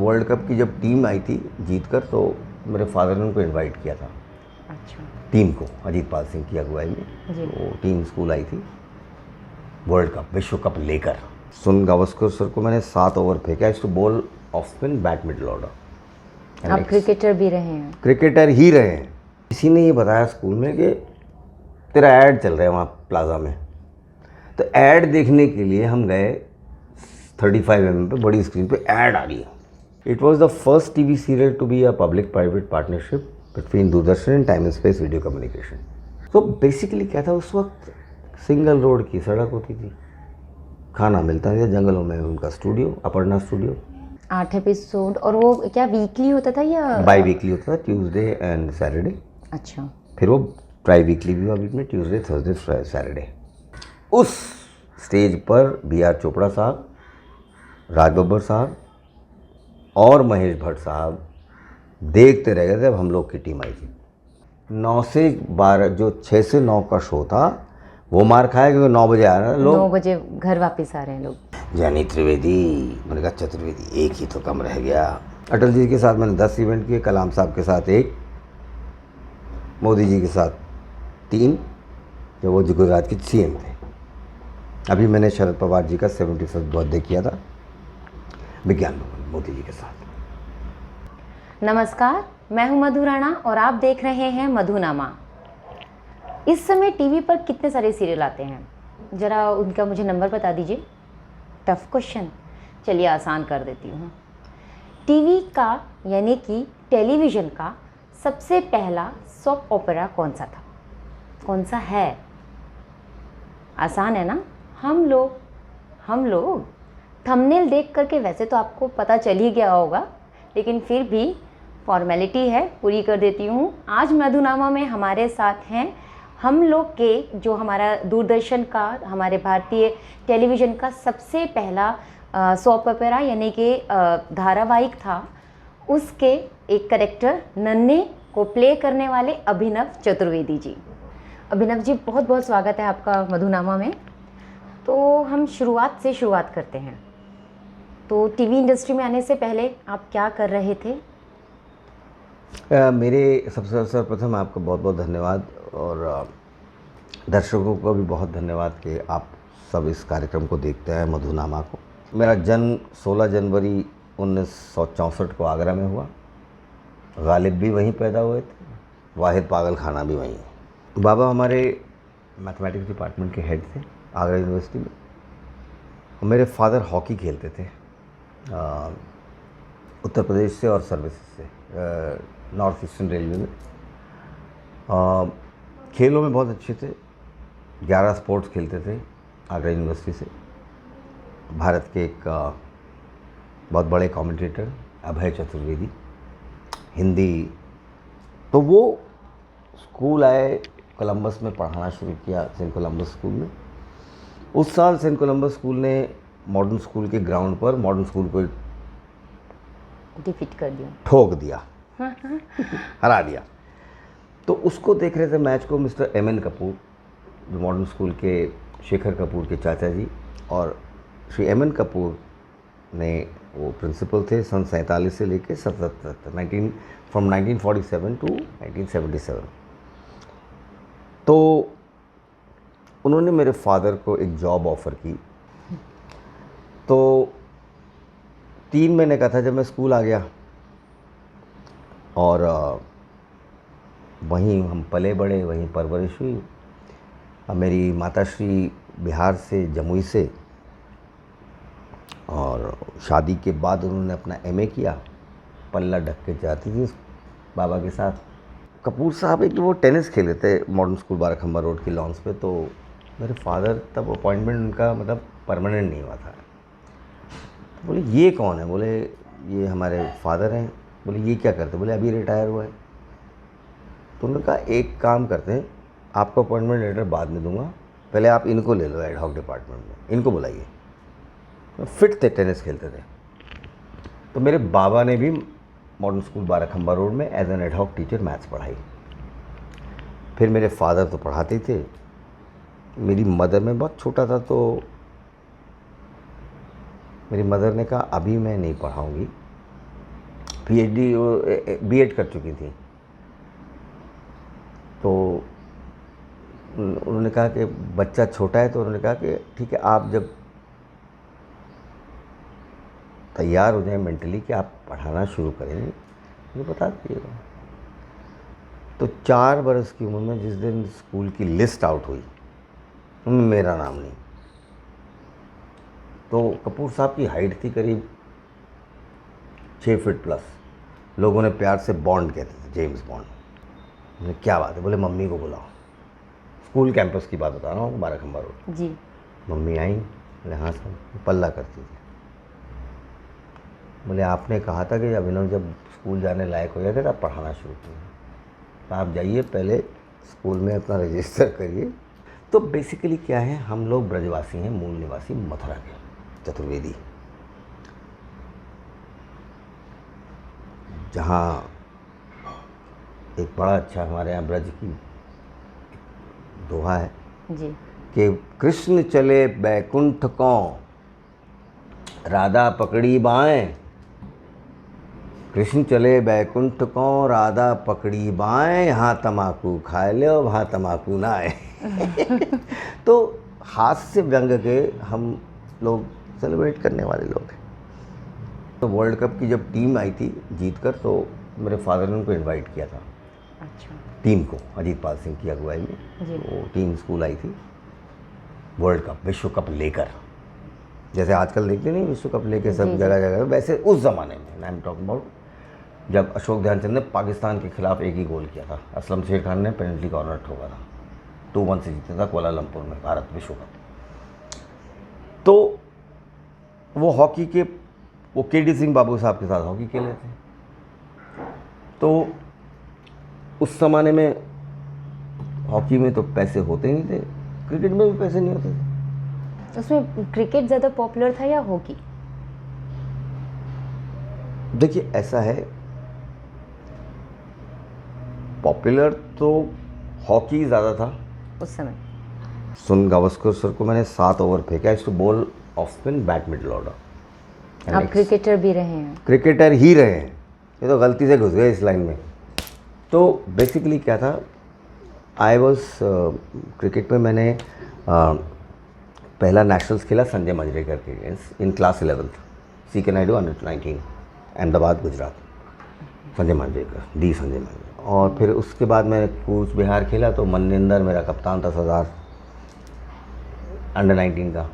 World cup की जब team आई थी जीत कर, तो मेरे फादर ने उनको इनवाइट किया था। अच्छा टीम को, अजीत पाल सिंह की अगुवाई में जी। तो टीम स्कूल आई थी वर्ल्ड कप, विश्व कप लेकर। सुन गावस्कर सर को मैंने 7 ओवर फेंका, two ball off spin bat middle order. आप क्रिकेटर भी रहे हैं? क्रिकेटर ही रहे हैं। किसी ने ये बताया स्कूल में कि तेरा ऐड चल रहा है वहाँ प्लाजा में, तो ऐड देखने के लिए हम गए। 35 mm पे बड़ी स्क्रीन पे ऐड आ रही है। It was the first TV serial to be a public private partnership between Doordarshan and time and space video communication. तो बेसिकली क्या था, उस वक्त सिंगल रोड की सड़क होती थी, खाना मिलता था जंगलों में, उनका स्टूडियो अपर्णा स्टूडियो। 8 एपिसोड, और वो क्या वीकली होता था या बाई वीकली होता था, ट्यूसडे एंड सैटरडे। अच्छा। फिर वो ट्राई वीकली भी हुआ बीच में, ट्यूसडे थर्सडे सैटरडे। उस स्टेज पर बी आर चोपड़ा साहब, राज बब्बर साहब और महेश भट्ट साहब देखते रह गए थे। अब हम लोग की टीम आई थी 9 से 12, जो 6 से 9 का शो था वो मार खाया, क्योंकि 9 बजे आ रहे हैं लोग, 9 बजे घर वापस आ रहे हैं लोग। जैनी त्रिवेदी, मैंने कहा चतुर्वेदी, एक ही तो कम रह गया। अटल जी के साथ मैंने 10 इवेंट किए, कलाम साहब के साथ 1, मोदी जी के साथ 3, जब वो गुजरात के सीएम थे। अभी मैंने शरद पवार जी का 75th बर्थडे किया था विज्ञान भवन मोदी जी के साथ। नमस्कार, मैं हूं मधु राणा और आप देख रहे हैं मधुनामा। इस समय टीवी पर कितने सारे सीरियल आते हैं, ज़रा उनका मुझे नंबर बता दीजिए। टफ क्वेश्चन, चलिए आसान कर देती हूँ। टीवी का यानी कि टेलीविज़न का सबसे पहला सॉप ओपेरा कौन सा था, कौन सा है? आसान है ना? हम लोग थंबनेल देख करके वैसे तो आपको पता चल ही गया होगा, लेकिन फिर भी फॉर्मेलिटी है, पूरी कर देती हूँ। आज मधुनामा में हमारे साथ हैं हम लोग के, जो हमारा दूरदर्शन का, हमारे भारतीय टेलीविज़न का सबसे पहला सॉप ओपेरा यानी कि धारावाहिक था, उसके एक कैरेक्टर नन्हे को प्ले करने वाले अभिनव चतुर्वेदी जी। अभिनव जी, बहुत बहुत स्वागत है आपका मधुनामा में। तो हम शुरुआत से शुरुआत करते हैं। तो टीवी इंडस्ट्री में आने से पहले आप क्या कर रहे थे? मेरे सबसे सर्वप्रथम आपका बहुत बहुत धन्यवाद, और दर्शकों को भी बहुत धन्यवाद कि आप सब इस कार्यक्रम को देखते हैं, मधुनामा को। मेरा जन्म 16 जनवरी 1964 को आगरा में हुआ। गालिब भी वहीं पैदा हुए थे, वाहिद पागल खाना भी वहीं है। बाबा हमारे मैथमेटिक्स डिपार्टमेंट के हेड थे आगरा यूनिवर्सिटी में, और मेरे फादर हॉकी खेलते थे उत्तर प्रदेश से और सर्विसेज से, नॉर्थ ईस्टर्न रेलवे में। खेलों में बहुत अच्छे थे, 11 स्पोर्ट्स खेलते थे आगरा यूनिवर्सिटी से। भारत के एक बहुत बड़े कमेंटेटर अभय चतुर्वेदी, हिंदी। तो वो स्कूल आए, कोलंबस में पढ़ाना शुरू किया, सेंट कोलंबस स्कूल में। उस साल सेंट कोलंबस स्कूल ने मॉडर्न स्कूल के ग्राउंड पर मॉडर्न स्कूल को डिफीट कर दिया, ठोक दिया, हरा दिया। तो उसको देख रहे थे मैच को मिस्टर एम.एन. कपूर, जो मॉडर्न स्कूल के शेखर कपूर के चाचा जी, और श्री एम.एन. कपूर ने, वो प्रिंसिपल थे सन 47 से लेके 77 तक, फ्रॉम 1947 टू 1977। तो उन्होंने मेरे फादर को एक जॉब ऑफ़र की। तो 3 महीने का था जब मैं स्कूल आ गया, और वहीं हम पले बड़े, वहीं परवरिश हुई। मेरी माताश्री बिहार से, जमुई से, और शादी के बाद उन्होंने अपना एमए किया। पल्ला ढक के जाती थी बाबा के साथ। कपूर साहब एक वो टेनिस खेले थे मॉडर्न स्कूल बाराखंबा रोड की लॉन्स पे। तो मेरे फादर, तब अपॉइंटमेंट उनका मतलब परमानेंट नहीं हुआ था। तो बोले ये कौन है? बोले ये हमारे फादर हैं। बोले ये क्या करते? बोले अभी रिटायर हुआ है। तो उन्होंने कहा एक काम करते हैं, आपको अपॉइंटमेंट लेटर बाद में दूंगा, पहले आप इनको ले लो एडहॉक डिपार्टमेंट में, इनको बुलाइए। तो फिट थे, टेनिस खेलते थे। तो मेरे बाबा ने भी मॉडर्न स्कूल बाराखंबा रोड में as an ad hoc teacher maths पढ़ाई। फिर मेरे फादर तो पढ़ाते थे। मेरी मदर, में बहुत छोटा था तो मेरी मदर ने कहा अभी मैं नहीं पढ़ाऊंगी, पीएचडी बीएड कर चुकी थी। तो उन्होंने कहा कि बच्चा छोटा है, तो उन्होंने कहा कि ठीक है, आप जब तैयार हो जाएं मेंटली कि आप पढ़ाना शुरू करें मुझे बता दीजिएगा। तो 4 बरस की उम्र में जिस दिन स्कूल की लिस्ट आउट हुई उनमें मेरा नाम नहीं। तो कपूर साहब की हाइट थी करीब 6 फीट प्लस। लोगों ने प्यार से बॉन्ड कहते थे, जेम्स बॉन्ड। मैंने क्या बात है? बोले मम्मी को बुलाओ। स्कूल कैंपस की बात बता रहा हूँ, 12 खंबा रोड। जी। मम्मी आई, बोले हाँ सर, पल्ला करती थी। बोले आपने कहा था कि अभिनव जब स्कूल जाने लायक हो जाए तब पढ़ाना शुरू कीजिए, तो आप जाइए पहले स्कूल में अपना रजिस्टर करिए। तो बेसिकली क्या है, हम लोग ब्रजवासी हैं, मूल निवासी मथुरा के चतुर्वेदी, जहाँ एक बड़ा अच्छा हमारे यहाँ ब्रज की दोहा है जी। कि कृष्ण चले बैकुंठ को राधा पकड़ी बाएं, कृष्ण चले बैकुंठ को राधा पकड़ी बाएं, यहाँ तमाकू खाए ले और वहाँ तमाकू ना आए। तो हास्य व्यंग के हम लोग सेलिब्रेट करने वाले लोग हैं। तो वर्ल्ड कप की जब टीम आई थी जीत कर, तो मेरे फादर ने उनको इनवाइट किया था। अच्छा। टीम को अजीत पाल सिंह की अगुवाई में वो टीम स्कूल आई थी वर्ल्ड कप, विश्व कप लेकर। जैसे आजकल देखते नहीं विश्व कप लेके सब जगह जगह, वैसे उस ज़माने में, आई एम टॉकिंग अबाउट जब अशोक ध्यानचंद ने पाकिस्तान के खिलाफ एक ही गोल किया था, असलम शेर खान ने पेनल्टी कॉर्नर ठोका था, 2-1 से जीता था कुआलालंपुर में भारत विश्व कप। तो वो हॉकी के वो केडी सिंह बाबू साहब के साथ हॉकी खेले थे। तो उस ज़माने में हॉकी में तो पैसे होते नहीं थे, क्रिकेट में भी पैसे नहीं होते थे। उसमें क्रिकेट ज़्यादा पॉपुलर था या हॉकी? देखिए ऐसा है, पॉपुलर तो हॉकी ज़्यादा था उस समय। सुन गावस्कर सर को मैंने 7 ओवर फेंका, इस two ball off spin bat middle order. आप क्रिकेटर भी रहे हैं? क्रिकेटर ही रहे हैं, ये तो गलती से घुस गए इस लाइन में। तो बेसिकली क्या था, आई वॉज क्रिकेट में मैंने पहला नेशनल्स खेला संजय मंजरेकर के against in class 11th, CK Naidu under-19 Ahmedabad Gujarat, Sanjay Manjrekar, D Sanjay Manjrekar. और फिर उसके बाद मैं कूच बिहार खेला, तो मनिंदर मेरा कप्तान था, सरदार अंडर-19 का।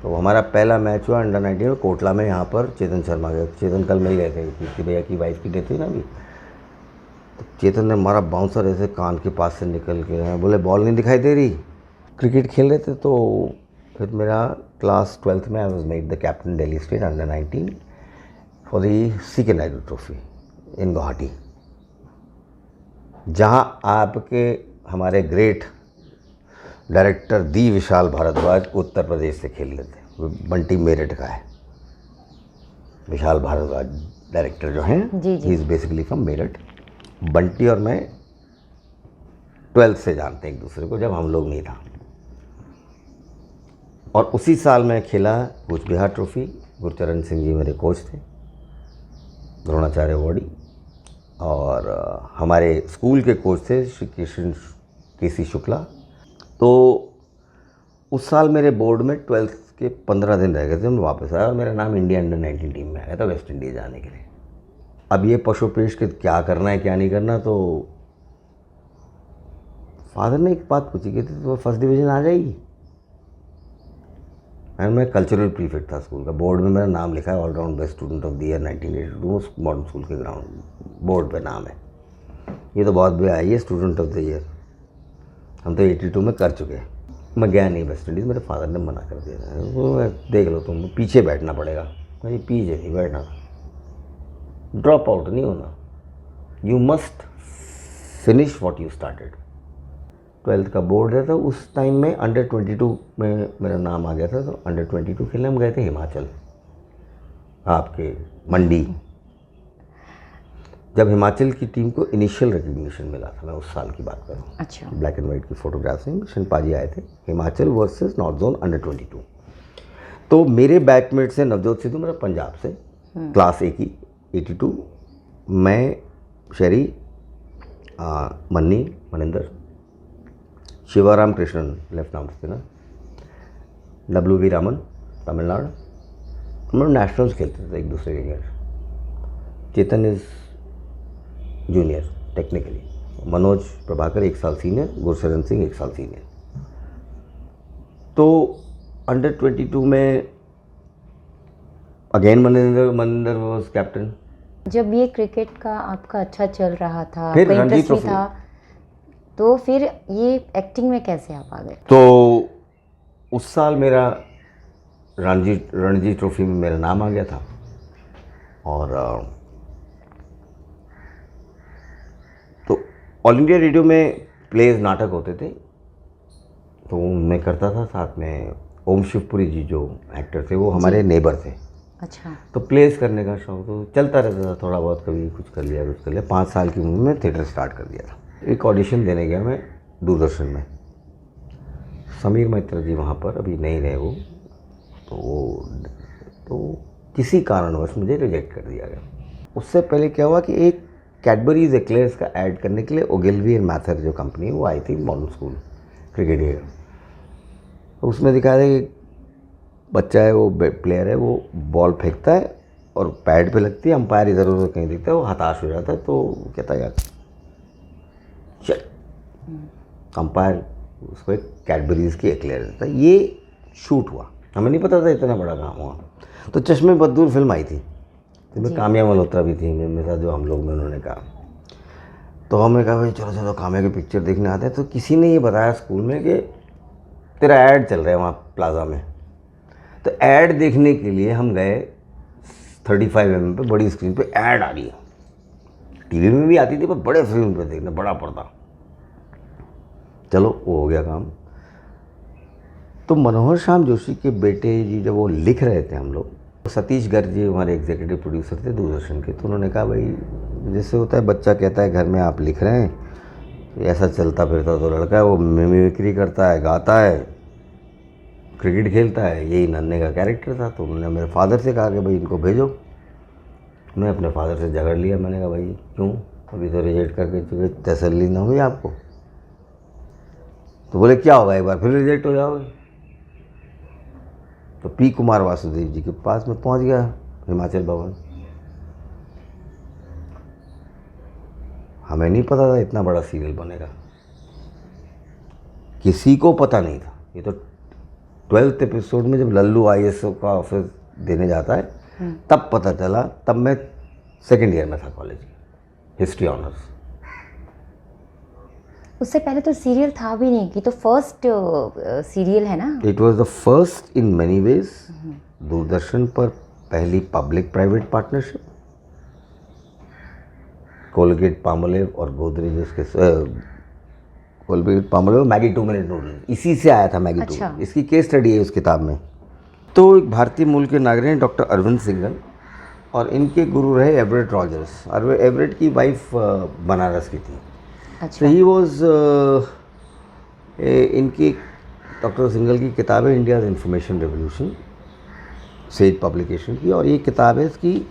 तो हमारा पहला मैच हुआ अंडर-19 में कोटला में, यहाँ पर चेतन शर्मा गए, चेतन कल मिल गए थे कीर्ति भैया की वाइफ की डेथ हुई ना अभी। तो चेतन ने हमारा बाउंसर ऐसे कान के पास से निकल के बोले बॉल नहीं दिखाई दे रही। क्रिकेट खेल रहे थे, तो फिर मेरा क्लास 12th में I was made the captain Delhi state under-19 for the CK Naidu trophy in Guwahati, जहाँ आपके हमारे ग्रेट डायरेक्टर दी विशाल भारद्वाज उत्तर प्रदेश से खेल रहे थे। बंटी मेरठ का है विशाल भारद्वाज डायरेक्टर जो हैं, he is basically from Meerut. Bunty और मैं 12th से जानते हैं एक दूसरे को, जब हम लोग नहीं था। और उसी साल मैं खेला कूच बिहार ट्रॉफी, गुरचरण सिंह जी मेरे कोच थे, द्रोणाचार्य वार्डी। और हमारे स्कूल के कोच थे श्री कृष्ण KC शुक्ला। तो उस साल मेरे बोर्ड में 12th के 15 दिन रह गए थे, मैं वापस आया और मेरा नाम इंडिया अंडर-19 टीम में आया था वेस्ट इंडीज़ जाने के लिए। अब ये पशुपेश के क्या करना है क्या नहीं करना, तो फादर ने एक बात पूछी कि तो फर्स्ट डिवीज़न आ जाएगी। एंड मैं कल्चरल प्रीफेक्ट था स्कूल का, बोर्ड में मेरा नाम लिखा है all round best student of the year 1982, modern school के ग्राउंड बोर्ड पे नाम है। ये तो बहुत बढ़िया है, ये स्टूडेंट ऑफ द ईयर हम तो 82 में कर चुके हैं। मैं गया नहीं वेस्ट इंडीज़, मेरे फादर ने मना कर दिया, वो देख लो तुम पीछे बैठना पड़ेगा। भाई पीछे नहीं बैठना, ड्रॉप आउट नहीं होना, you must finish what you started. 12th का बोर्ड है, तो उस टाइम में अंडर-22 में मेरा नाम आ गया था। तो अंडर-22 खेलने हम गए थे हिमाचल, आपके मंडी। जब हिमाचल की टीम को इनिशियल रिकग्निशन मिला था, मैं उस साल की बात कर रहा हूँ। अच्छा। ब्लैक एंड वाइट की फोटोग्राफ्स में शिनपाजी आए थे, हिमाचल वर्सेस नॉर्थ जोन अंडर-22। तो मेरे बैचमेट से नवजोत सिद्धू मेरा पंजाब से, क्लास A की 82 मैं, Sheri, Manni, Maninder, Shivaram Krishnan, left arm spinner, WV Raman, Tamil Nadu, हम लोग नेशनल्स खेलते थे एक दूसरे के घर। Chetan is junior technically, Manoj Prabhakar 1 साल सीनियर, गुरशरण सिंह 1 साल सीनियर। तो अंडर 22 में अगेन मनिंदर वाज कैप्टन। जब ये क्रिकेट का आपका अच्छा चल रहा था, फिर आपका रणजी इंटरेस्ट भी ट्रॉफी। था, तो फिर ये एक्टिंग में कैसे आप आ गए? तो उस साल मेरा रणजी ट्रॉफी में मेरा नाम आ गया था और तो ऑल इंडिया रेडियो में प्लेज नाटक होते थे, तो मैं करता था। साथ में ओम शिवपुरी जी जो एक्टर थे वो हमारे नेबर थे। अच्छा। तो प्लेस करने का शौक तो चलता रहता था, थोड़ा बहुत कभी कुछ कर लिया कुछ कर लिया। 5 साल की उम्र में थिएटर स्टार्ट कर दिया था। एक ऑडिशन देने गया मैं दूरदर्शन में, समीर मैत्र जी वहाँ पर अभी नहीं रहे वो, तो किसी कारणवश मुझे रिजेक्ट कर दिया गया। उससे पहले क्या हुआ कि एक कैडबरीज एक्लेयर्स का ऐड करने के लिए ओगिलवी एंड मैथर जो कंपनी वो आई थी मॉडर्न स्कूल क्रिकेट। उसमें दिखाया था कि बच्चा है, वो प्लेयर है, वो बॉल फेंकता है और पैड पे लगती है, अंपायर इधर उधर कहीं दिखता है, वो हताश हो जाता है। तो कहता है यार चल, अंपायर उसको एक कैडबरीज की एक्लेयर देता है। ये शूट हुआ, हमें नहीं पता था इतना बड़ा काम हुआ। तो चश्मे बदूर फिल्म आई थी, तो मैं काम्या मल्होत्रा भी थी मेरे साथ, जो हम लोग में उन्होंने कहा। तो हमने कहा भाई चलो चलो काम्या की पिक्चर देखने आते हैं। तो किसी ने ये बताया स्कूल में कि तेरा ऐड चल रहा है वहाँ प्लाजा में। तो ऐड देखने के लिए हम गए 35 mm पे बड़ी स्क्रीन पे ऐड आ रही है। टीवी में भी आती थी पर बड़े फिल्म पे देखना, बड़ा पर्दा। चलो वो हो गया काम। तो मनोहर श्याम जोशी के बेटे जी जब वो लिख रहे थे, हम लोग, सतीश गर्ग जी हमारे एग्जीक्यूटिव प्रोड्यूसर थे दूरदर्शन के, तो उन्होंने कहा भाई जैसे होता है बच्चा कहता है घर में आप लिख रहे हैं, ऐसा चलता फिरता तो लड़का है, वो मिमिक्री करता है, गाता है, क्रिकेट खेलता है, यही नन्हे का कैरेक्टर था। तो उन्होंने मेरे फादर से कहा कि भाई इनको भेजो। मैं अपने फादर से झगड़ लिया, मैंने कहा भाई क्यों, अभी तो रिजेक्ट करके चुके, तसल्ली ना हुई आपको? तो बोले क्या होगा, एक बार फिर रिजेक्ट हो जाओगे। तो पी कुमार वासुदेव जी के पास में पहुंच गया, हिमाचल भवन। हमें नहीं पता था इतना बड़ा सीरियल बनेगा, किसी को पता नहीं था। ये तो 12th एपिसोड में जब लल्लू IAS का ऑफिस देने जाता है तब पता चला। तब मैं 2nd ईयर में था कॉलेज, हिस्ट्री ऑनर्स। उससे पहले तो सीरियल था भी नहीं कि, तो फर्स्ट सीरियल है ना? It was the first in many ways. Doordarshan पर पहली public private partnership. Colgate Palmolive और गोदरेज उसके Colgate Palmolive, Maggi 2 minute noodles, इसी से आया था मैगी 2। अच्छा। इसकी केस स्टडी है उस किताब में। तो एक भारतीय मूल के नागरिक हैं डॉक्टर अरविंद सिंघल, और इनके गुरु रहे एवरेट रॉजर्स। और एवरेट की वाइफ बनारस की थी। अच्छा। तो ही वॉज इनकी डॉक्टर सिंघल की किताब है India information revolution, says publication की। और ये किताब है इसकी,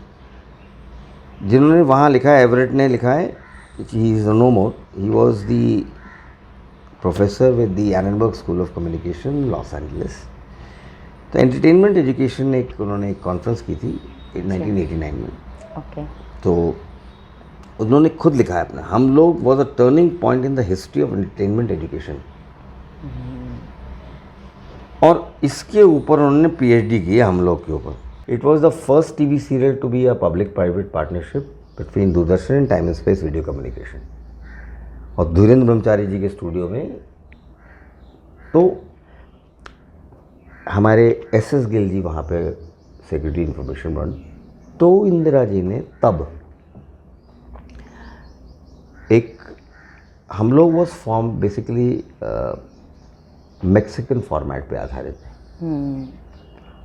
जिन्होंने वहाँ लिखा है, एवरेट ने लिखा है, he is no more, he was the professor with the Annenberg school of communication Los Angeles. तो एंटरटेनमेंट एजुकेशन एक उन्होंने एक कॉन्फ्रेंस की थी 1989 में। ओके। तो उन्होंने खुद लिखा है अपना, हम लोग was a turning point in the history of entertainment education. और इसके ऊपर उन्होंने PhD की है हम लोग के ऊपर। It was the first TV serial to be a public private partnership between Doordarshan and time and space video communication. और धीरेन्द्र ब्रह्मचारी जी के स्टूडियो में तो हमारे SS गिल जी वहाँ पे सेक्रेटरी इंफॉर्मेशन बन। तो इंदिरा जी ने तब एक, हम लोग was form basically Mexican format पे आधारित है।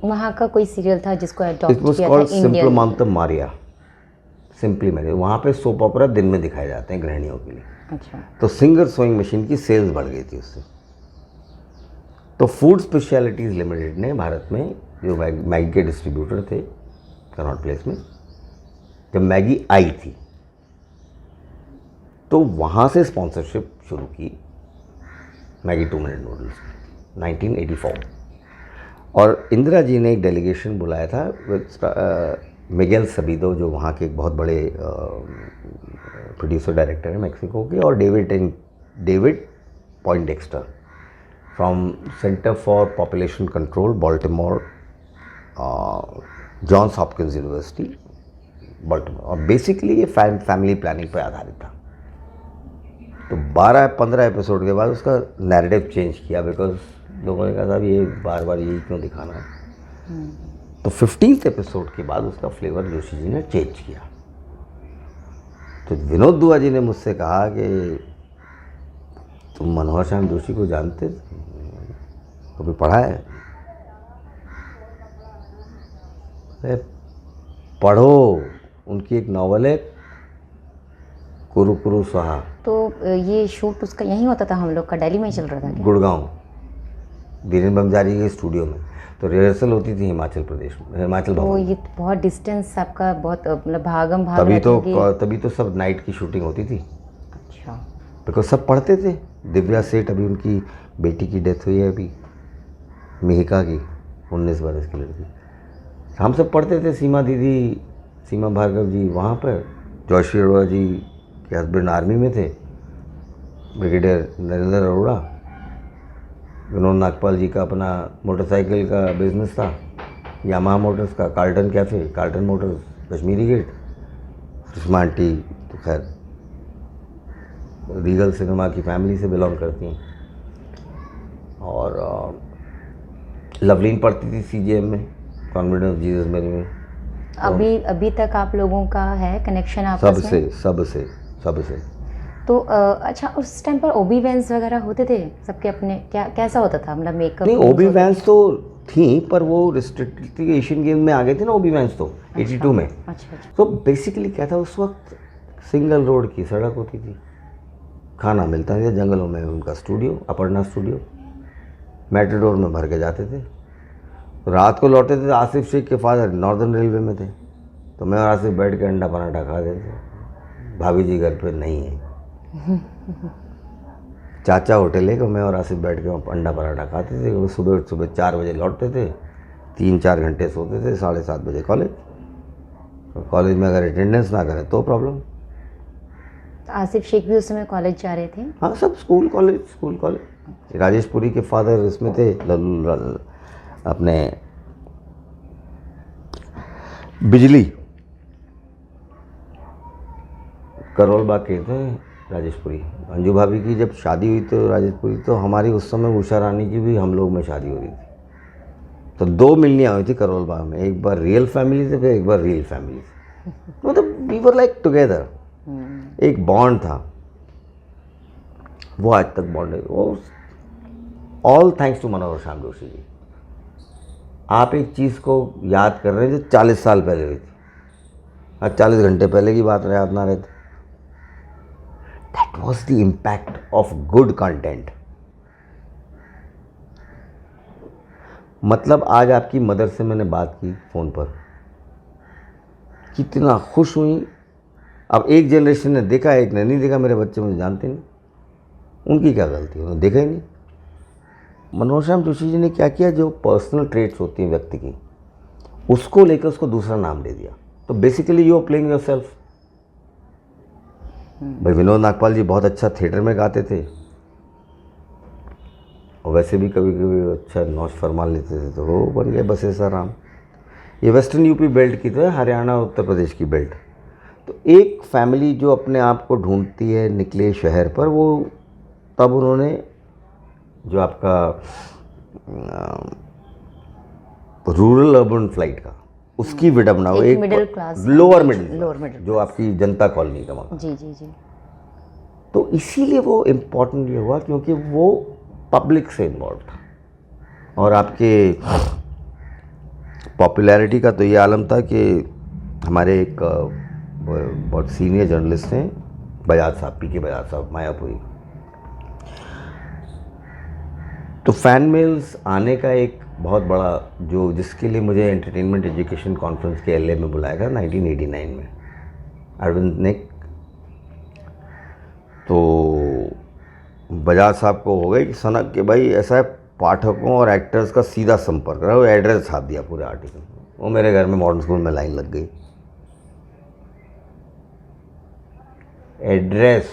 वहाँ का कोई सीरियल था जिसको अडॉप्ट इट वॉज किया कॉल्ड था इंडियन? सिंप्लोमांतम मारिया, सिंपली मैरिया। वहाँ पे सोप ऑपरा दिन में दिखाए जाते हैं गृहिणियों के लिए। अच्छा। तो सिंगर सोइंग मशीन की सेल्स बढ़ गई थी उससे। तो फूड स्पेशलिटीज़ लिमिटेड ने भारत में, जो मैगी के डिस्ट्रीब्यूटर थे कनॉट प्लेस में, जब मैगी आई थी तो वहाँ से स्पॉन्सरशिप शुरू की मैगी 2 मिनट नूडल्स 1984। और इंदिरा जी ने एक डेलीगेशन बुलाया था विद मिगेल सबीदो, जो वहाँ के एक बहुत बड़े प्रोड्यूसर डायरेक्टर हैं मेक्सिको के, और David Poindexter from Center for Population Control Baltimore, Johns Hopkins University Baltimore. और बेसिकली ये फैमिली प्लानिंग पर आधारित था। तो 12-15 एपिसोड के बाद उसका नैरेटिव चेंज किया, बिकॉज लोगों ने कहा साहब ये बार बार यही क्यों दिखाना है। तो 15th एपिसोड के बाद उसका फ्लेवर जोशी जी ने चेंज किया। तो विनोद दुआ जी ने मुझसे कहा कि तुम मनोहर श्याम जोशी को जानते, कभी पढ़ा है? अरे पढ़ो, उनकी एक नावल है कुरु कुरु स्वाहा। तो ये शूट उसका यहीं होता था, हम लोग का दिल्ली में ही चल रहा था क्या? गुड़गांव धीरेन्द्र बमजारी के स्टूडियो में। तो रिहर्सल होती थी हिमाचल प्रदेश में, हिमाचल तो भवन। ये बहुत डिस्टेंस आपका, बहुत मतलब भागम भाग रहती थी। तभी तो सब नाइट की शूटिंग होती थी, अच्छा। बिकॉज सब पढ़ते थे। दिव्या सेठ, अभी उनकी बेटी की डेथ हुई है अभी, मिहिका की, 19 बरस की लड़की। हम सब पढ़ते थे, सीमा दीदी, सीमा भार्गव जी वहाँ पर, जोशी अरोड़ा जी के हस्बैंड आर्मी में थे, ब्रिगेडियर नरेंद्र अरोड़ा। विनोद नागपाल जी का अपना मोटरसाइकिल का बिजनेस था, यामाहा मोटर्स का, Carlton cafe, Carlton motors, Kashmiri gate. Sushma aunty तो खैर रीगल सिनेमा की फैमिली से बिलोंग करती हैं। और लवलीन पढ़ती थी CGM में, कॉन्वेंट ऑफ जीसस मेरी में। अभी तक आप लोगों का है कनेक्शन आपस में? सबसे। तो अच्छा, उस टाइम पर ओबी वैन्स वगैरह होते थे सबके अपने? कैसा होता था, मतलब मेकअप? नहीं, ओबी वैन्स तो थी, पर वो रिस्ट्रिक्टेड थी। एशियन गेम में आ गए थे ना ओबी वैन्स तो 82 में। अच्छा। तो बेसिकली क्या था, उस वक्त सिंगल रोड की सड़क होती थी, खाना मिलता था जंगलों में। उनका स्टूडियो, अपर्णा स्टूडियो, मेट्रोडोर में भर के जाते थे। रात को लौटे थे। आसिफ शेख के फादर नॉर्दर्न रेलवे में थे, तो मैं और आसिफ बैठ के अंडा पराठा खा रहे थे। भाभी जी घर पे नहीं है। चाचा होटल है कि मैं और आसिफ बैठ के अंडा पराठा खाते थे। वो सुबह 4 बजे लौटते थे, 3-4 घंटे सोते थे, 7:30 बजे कॉलेज। कॉलेज में अगर अटेंडेंस ना करें तो प्रॉब्लम। आसिफ शेख भी उस समय कॉलेज जा रहे थे? हाँ, सब स्कूल कॉलेज। राजेश पुरी के फादर इसमें थे, अपने बिजली करोल बाग के थे राजेश पुरी। अंजू भाभी की जब शादी हुई तो राजेश पुरी, तो हमारी उस समय उषा रानी की भी हम लोग में शादी हो रही थी। तो 2 मिलनियाँ हुई थी करोल बाग में, एक बार रियल फैमिली से, फिर एक बार रियल फैमिली से। मतलब वी वर लाइक टुगेदर, एक बॉन्ड था वो, आज तक बॉन्ड है वो। ऑल थैंक्स टू मनोहर श्याम जोशी जी। आप एक चीज़ को याद कर रहे हैं जो 40 साल पहले हुई थी, आज 40 घंटे पहले की बात याद ना रहती। That was the impact of good content. मतलब आज आपकी मदर से मैंने बात की फ़ोन पर, कितना खुश हुई। अब एक जनरेशन ने देखा, एक ने नहीं देखा। मेरे बच्चे मुझे जानते नहीं, उनकी क्या गलती, उन्होंने देखा ही नहीं। मनोहर श्याम जोशी जी ने क्या किया, जो पर्सनल ट्रेट्स होती हैं व्यक्ति की, उसको लेकर उसको दूसरा नाम दे दिया। तो basically you are playing yourself. भाई विनोद नागपाल जी बहुत अच्छा थिएटर में गाते थे, और वैसे भी कभी कभी अच्छा नौश फरमान लेते थे, तो वो बन गए बसेसा राम। ये वेस्टर्न यूपी बेल्ट की, तो हरियाणा उत्तर प्रदेश की बेल्ट। तो एक फैमिली जो अपने आप को ढूंढती है निकले शहर पर, वो तब उन्होंने जो आपका रूरल अर्बन फ्लाइट का, उसकी विडम्बना, वो एक मिडिल क्लास, लोअर मिडिल, जो आपकी जनता कॉलोनी का मकान। जी। तो इसीलिए वो इम्पोर्टेंट ये हुआ क्योंकि वो पब्लिक से इन्वॉल्व था। और आपके पॉपुलैरिटी का तो ये आलम था कि हमारे एक बहुत सीनियर जर्नलिस्ट हैं बजाज साहब, PK बजाज साहब, मायापुरी। तो फैन मेल्स आने का एक बहुत बड़ा, जो जिसके लिए मुझे एंटरटेनमेंट एजुकेशन कॉन्फ्रेंस के LA में बुलाया था 1989 में, अरविंद ने तो बजाज साहब को हो गई कि सनक के भाई ऐसा है, पाठकों और एक्टर्स का सीधा संपर्क रहा, वो एड्रेस छाप दिया पूरे आर्टिकल में। वो मेरे घर में मॉडर्न स्कूल में लाइन लग गई, एड्रेस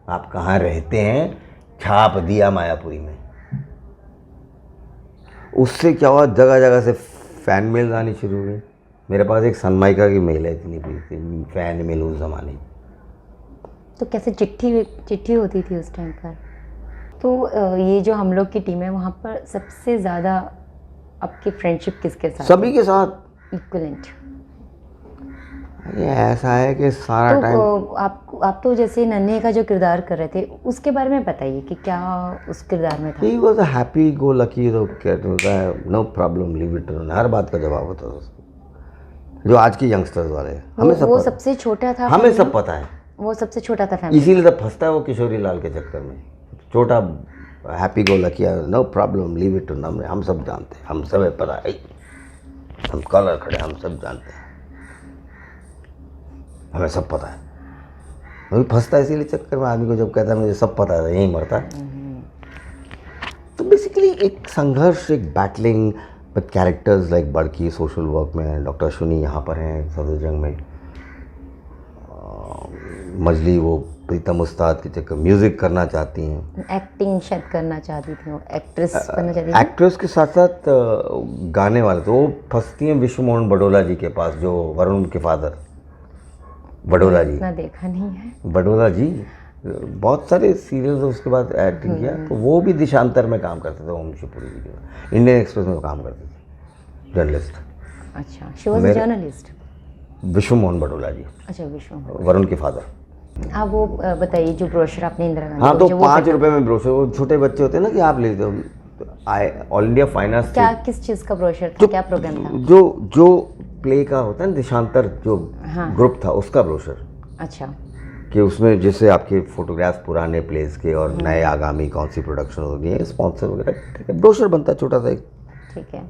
आप कहाँ रहते हैं छाप दिया मायापुरी में। उससे क्या हुआ, जगह जगह से फ़ैन मेल्स आनी शुरू हुई। मेरे पास एक सनमाइका की मेल है, इतनी बड़ी थी फ़ैन मेल उस ज़माने की। तो कैसे चिट्ठी होती थी उस टाइम पर? तो ये जो हम लोग की टीम है वहाँ पर सबसे ज़्यादा आपकी फ्रेंडशिप किसके साथ? सभी के साथ इक्वलेंट। ये ऐसा है कि सारा तो टाइम आप तो जैसे नन्हे का जो किरदार कर रहे थे उसके बारे में बताइए कि क्या उस किरदार में था? He was a happy go lucky, तो कहते होता है नो प्रॉब्लम लीव इट, हर बात का जवाब होता था उसको, जो आज के यंगस्टर्स वाले हैं। हमें सब वो पता, सबसे छोटा था, हमें सब पता है, वो सबसे छोटा था फैमिली, इसीलिए तो फंसता है वो किशोरी लाल के चक्कर में। छोटा happy go lucky, no problem leave it, हम सब जानते हैं, हम सब पता है, हम कॉलर खड़े, हम सब जानते हैं, हमें सब पता है। वही फंसता है इसीलिए चक्कर में आदमी को, जब कहता है मुझे सब पता है यहीं मरता है। तो बेसिकली एक संघर्ष, एक बैटलिंग विद कैरेक्टर्स लाइक बड़की सोशल वर्क में, डॉक्टर अश्विनी यहाँ पर हैं सदरजंग में, मजली वो प्रीतम उस्ताद के चक्कर म्यूज़िक करना चाहती हैं, एक्टिंग शायद करना चाहती थी, वो एक्ट्रेस बनना चाहती थी। एक्ट्रेस के साथ साथ गाने वाले, तो वो फंसती हैं विश्व मोहन बडोला जी के पास, जो वरुण के फादर बडोला जी। इतना देखा नहीं है। बडोला जी बहुत सारे सीरियल्स उसके बाद एक्टिंग किया, तो वो भी देशांतर में काम करते थे, ओम शिवपुरी जी के, इंडियन एक्सप्रेस में काम करते थे, जर्नलिस्ट। अच्छा, शी वाज अ जर्नलिस्ट। विश्व मोहन बडोला जी, अच्छा, विश्व। वरुण के फादर। आप वो बताइए जो ब्रोशर आपने इंदिरा गांधी हाँ, तो को, 5 रुपए में ब्रोशर, वो छोटे बच्चे होते हैं ना कि आप लेते हो, ऑल इंडिया फाइनेंस क्या किस चीज़ का ब्रोशर था, क्या प्रोग्राम था? जो प्ले का होता है ना, देशांतर जो ग्रुप था उसका ब्रोशर। अच्छा। कि उसमें जैसे आपके फोटोग्राफ्स पुराने प्लेस के और नए आगामी कौन सी प्रोडक्शन हो रही है, स्पॉन्सर वगैरह, ठीक है, ब्रोशर बनता है छोटा सा एक। ठीक है।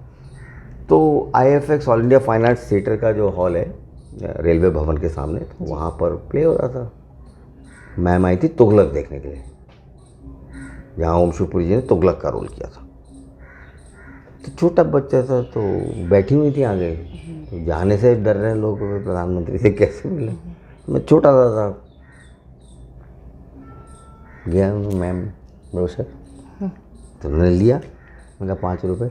तो IFX all India finance theatre का जो हॉल है रेलवे भवन के सामने, तो वहाँ पर प्ले हो रहा था। मैम आई थी तुगलक देखने के लिए, जहाँ ओम शिवपुरी जी ने तुगलक का रोल किया था। तो छोटा बच्चा था, तो बैठी हुई थी आगे, तो जाने से डर रहे लोग, प्रधानमंत्री से कैसे मिले। मैं छोटा सा था, गया मैम ब्रोशर, तो उन्होंने लिया, मैंने कहा 5 रुपये।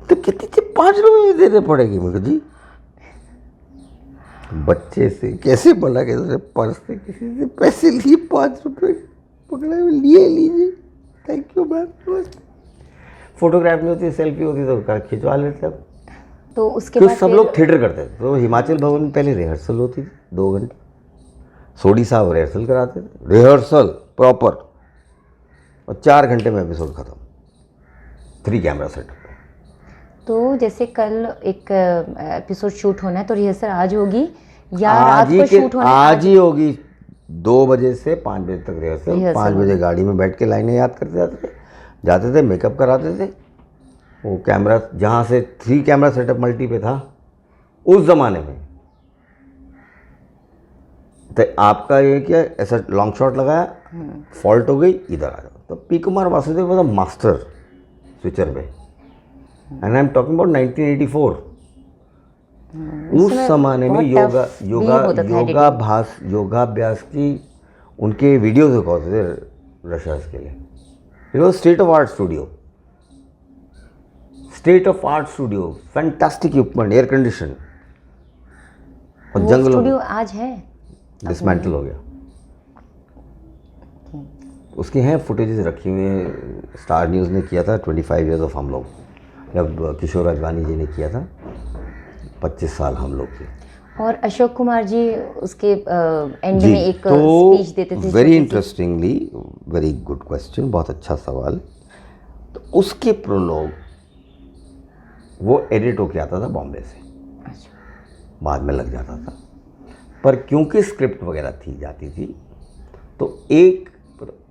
तो कहती थी 5 रुपये में देने पड़ेगी। मैं कहा जी, बच्चे से कैसे बोला कि उसने पर्स से किसी से पैसे लिए, 5 रुपये पकड़ा, लिए लीजिए, थैंक यू मैम। फोटोग्राफ नहीं होती, सेल्फी होती तो खिंचवा लेते। अब तो उसके तो बाद सब लोग थिएटर करते थे, तो हिमाचल भवन में पहले रिहर्सल होती थी 2 घंटे, सोडी साहब रिहर्सल कराते थे, रिहर्सल प्रॉपर, और 4 घंटे में एपिसोड खत्म, 3 कैमरा सेटअप। तो जैसे कल एक एपिसोड शूट होना है तो रिहर्सल आज होगी या रात को शूट होना है? आज ही होगी, 2 बजे से 5 बजे तक रिहर्सल। 5 बजे गाड़ी में बैठ के लाइनें याद करते जाते थे, मेकअप कराते थे। वो कैमरा जहाँ से 3 कैमरा सेटअप मल्टी पे था उस ज़माने में, तो आपका ये क्या, ऐसा लॉन्ग शॉट लगाया, फॉल्ट हो गई, इधर आ जाओ। तो P Kumar Vasudev was a master switcher पे, and I am talking about 1984। उस जमाने में योगाभ्यास की उनके वीडियोज दिखाते थे रशर्स के लिए। It was state of art studio, fantastic equipment, air condition, और जंगलों स्टूडियो आज है, डिसमेंटल हो गया। उसकी हैं फुटेजेस रखी हुई हैं, स्टार न्यूज़ ने किया था 25 ईयर्स ऑफ हम लोग, जब किशोर अडवाणी जी ने किया था 25 साल हम लोग के। और अशोक कुमार जी उसके एंड में एक स्पीच देते थे। Very interestingly, very good question, बहुत अच्छा सवाल। तो उसके प्रोलॉग वो एडिट होके आता था बॉम्बे से, बाद में लग जाता था, पर क्योंकि स्क्रिप्ट वगैरह थी जाती थी, तो एक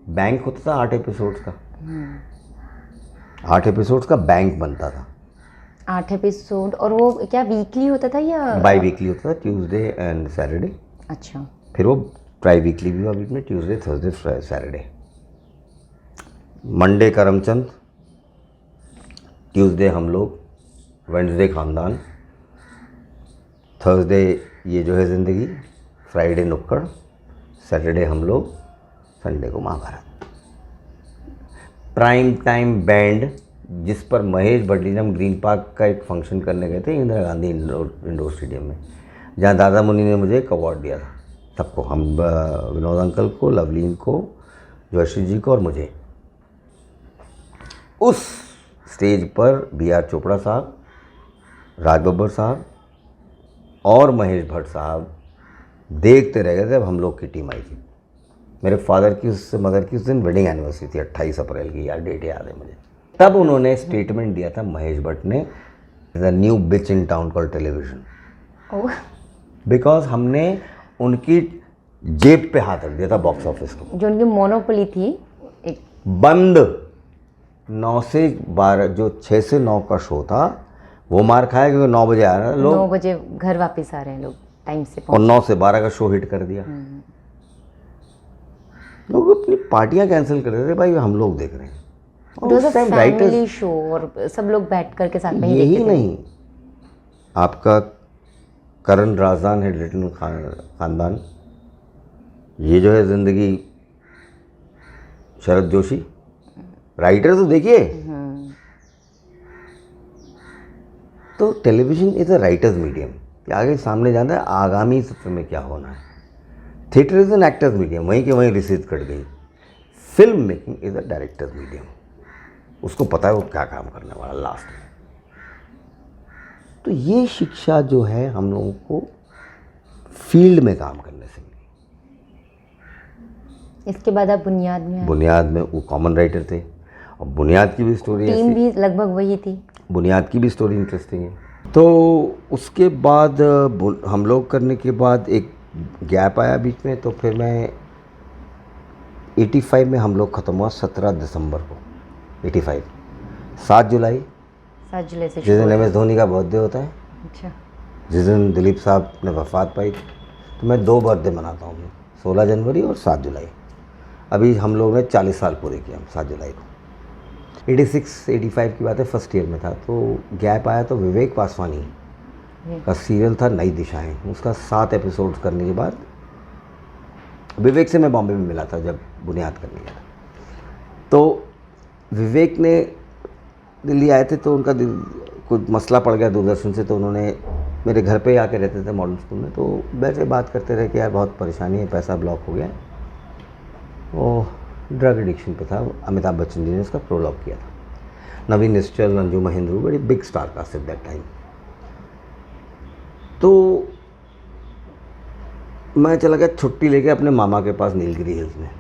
बैंक होता था 8 एपिसोड्स का, 8 एपिसोड्स का बैंक बनता था। 8 एपिसोड, और वो क्या वीकली होता था या बाई वीकली होता था, ट्यूसडे एंड सैटरडे। अच्छा। फिर वो ट्राई वीकली भी हुआ बीच में, Tuesday Thursday Saturday. Monday Karamchand, Tuesday हम लोग, वेडनेसडे खानदान, थर्सडे ये जो है ज़िंदगी, फ्राइडे नुक्कड़, सैटरडे हम लोग, संडे को महाभारत। प्राइम टाइम बैंड जिस पर महेश भट्टी ने हम ग्रीन पार्क का एक फंक्शन करने गए थे इंदिरा गांधी इंडोर स्टेडियम में, जहाँ दादा मुनि ने मुझे एक अवार्ड दिया था सबको, हम विनोद अंकल को, लवलीन को, जोशी जी को और मुझे। उस स्टेज पर बी.आर. चोपड़ा साहब, राज बब्बर साहब और महेश भट्ट साहब देखते रह गए थे। अब हम लोग की टीम आई थी। मेरे फादर की उससे मदर की उस दिन वेडिंग एनिवर्सरी थी 28 अप्रैल की, यार डेट याद है मुझे। तब उन्होंने स्टेटमेंट दिया था महेश भट्ट ने, the new bitch in town called television, because हमने उनकी जेब पे हाथ रख दिया था बॉक्स ऑफिस को, जो उनकी मोनोपोली थी एक। बंद 9 से 12, जो 6 से 9 का शो था वो मार खाया क्योंकि 9 बजे आ रहे हैं लोग, 9 बजे घर वापस आ रहे हैं लोग टाइम से, और 9 से 12 का शो हिट कर दिया। लोग अपनी पार्टियां कैंसिल कर रहे थे, भाई हम लोग देख रहे हैं। और उस टाइम फैमिली शो और सब लोग बैठ कर के साथ में ही यही देखते थे। नहीं, आपका करण राजदान है लिटिल खानदान, ये जो है ज़िंदगी शरद जोशी, राइटर तो देखिए। तो television is a writers medium, कि आगे सामने जाना है आगामी सत्र में क्या होना है। Theatre is an actors medium, वहीं के वहीं रिसीज कट गई। Film making is a directors medium, उसको पता है वो क्या काम करने वाला लास्ट में। तो ये शिक्षा जो है हम लोगों को फील्ड में काम करने से मिली। इसके बाद आप बुनियाद में आए। बुनियाद में वो कॉमन राइटर थे, और बुनियाद की भी स्टोरी टीम भी लगभग वही थी। बुनियाद की भी स्टोरी इंटरेस्टिंग है। तो उसके बाद हम लोग करने के बाद एक गैप आया बीच में, तो फिर मैं 85 में हम लोग ख़त्म हुआ 17 दिसंबर को 85। 7 जुलाई से जिस दिन MS धोनी का बर्थडे होता है, अच्छा, जिस दिन दिलीप साहब ने वफ़ात पाई, तो मैं 2 बर्थडे मनाता हूँ, 16 जनवरी और 7 जुलाई। अभी हम लोग ने 40 साल पूरे किए हम 7 जुलाई को। 86-85 की बात है, फर्स्ट ईयर में था। तो गैप आया, तो विवेक पासवानी का सीरियल था नई दिशाएं, उसका 7 एपिसोड्स करने के बाद विवेक से मैं बॉम्बे में मिला था जब बुनियाद करने गया था। तो विवेक ने दिल्ली आए थे, तो उनका कुछ मसला पड़ गया दूरदर्शन से, तो उन्होंने मेरे घर पे आके रहते थे मॉडर्न स्कूल में, तो बैठे बात करते रहे कि यार बहुत परेशानी है, पैसा ब्लॉक हो गया। वो ड्रग एडिक्शन पे था। अमिताभ बच्चन जी ने उसका प्रोलॉग किया था। नवीन निश्चल, अंजू महेंद्रू, बड़ी big star cast at that time. तो मैं चला गया छुट्टी लेके अपने मामा के पास नीलगिरी हिल्स में।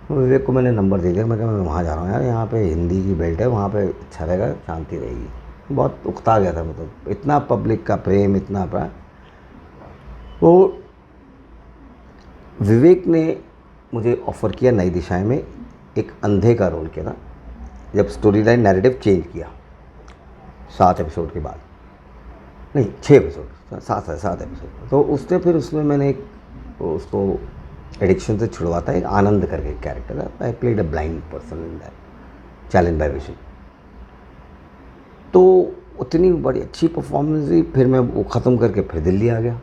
विवेक को मैंने नंबर दे दिया, मैं कहा मैं वहाँ जा रहा हूँ यार, यहाँ पे हिंदी की बेल्ट है, वहाँ पे अच्छा रहेगा, शांति रहेगी। बहुत उकता गया था, मतलब इतना पब्लिक का प्रेम, इतना अपना। वो विवेक ने मुझे ऑफ़र किया नई दिशाएं में एक अंधे का रोल किया था, जब स्टोरी लाइन नैरेटिव चेंज किया 7 एपिसोड के बाद, नहीं 6 एपिसोड, 7 एपिसोड। तो उसने फिर उसमें मैंने एक उसको एडिक्शन से छुड़वाता है, एक आनंद करके कैरेक्टर है। I played a blind person in that, challenge by vision. तो उतनी बड़ी अच्छी परफॉर्मेंस हुई। फिर मैं वो ख़त्म करके फिर दिल्ली आ गया,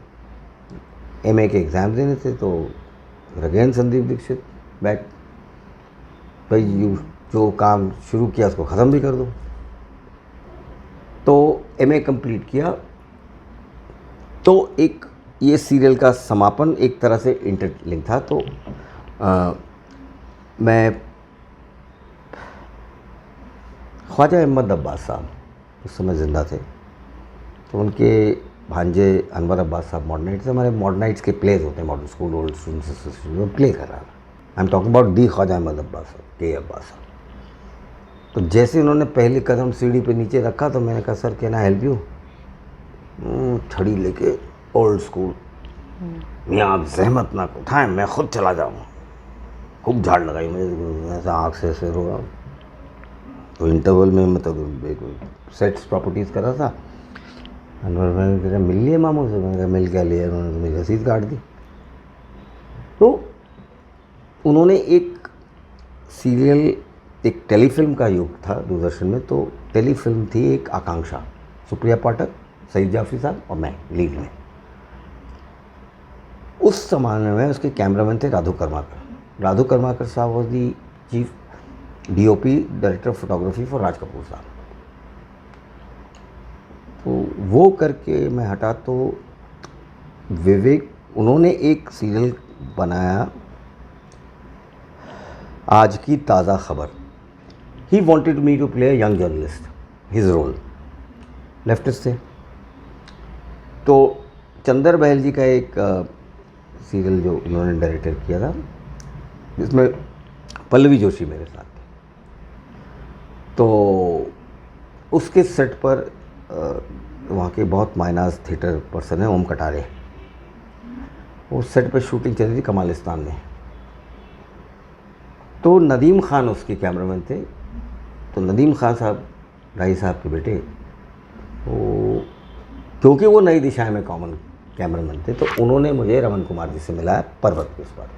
MA के एग्ज़ाम देने थे। तो अगेन संदीप दीक्षित बैक, भाई यू जो काम शुरू किया उसको ख़त्म भी कर दो। तो MA कंप्लीट किया। तो एक ये सीरियल का समापन एक तरह से इंटरलिंक था। तो मैं ख्वाजा अहमद अब्बास साहब उस समय ज़िंदा थे, तो उनके भांजे अनवर अब्बास साहब मॉडर्नाइट्स, हमारे मॉडर्नाइट्स के प्लेज होते हैं modern school old students association में प्ले कर रहा था। I am talking about the Khwaja Ahmad Abbas साहब, के अब्बास साहब। तो जैसे उन्होंने पहली कदम सीढ़ी पे नीचे रखा, तो मैंने कहा sir can I help you. छड़ी लेके ओल्ड स्कूल, मियाँ आप जहमत ना उठाएं, मैं खुद चला जाऊँगा। खूब झाड़ लगाई मुझे, ऐसा आँख से ऐसे रो रहा हूँ। तो इंटरवल में मतलब एक सेट्स प्रॉपर्टीज़ कर रहा था। मैंने लिया मामू से, मैंने कहा मिल क्या लिया, उन्होंने तो मेरी रसीद काट दी। उन्होंने एक सीरियल, एक टेलीफिल्म का युग था दूरदर्शन में, तो टेलीफिल्म थी एक आकांक्षा, सुप्रिया पाठक, सईद जाफरी साहब और मैं लीड में। उस ज़माने में उसके कैमरामैन थे राधू कर्माकर। राधू कर्माकर साहब was the chief DOP, director of photography for Raj Kapoor साहब। तो वो करके मैं हटा तो विवेक, उन्होंने एक सीरियल बनाया आज की ताज़ा खबर। He wanted me to play young journalist, his role leftist थे। तो चंदर बहल जी का एक सीरियल जो उन्होंने डायरेक्टर किया था, जिसमें पल्लवी जोशी मेरे साथ थी, तो उसके सेट पर वहाँ के बहुत माइनास थिएटर पर्सन है ओम कटारे, उस सेट पर शूटिंग चल रही थी कमालिस्तान में। तो नदीम खान उसके कैमरामैन थे। तो नदीम खान साहब राही साहब के बेटे, तो क्योंकि वो नई दिशा में कॉमन कैमरामैन थे, तो उन्होंने मुझे रमन कुमार जी से मिलाया पर्वत के उस पर।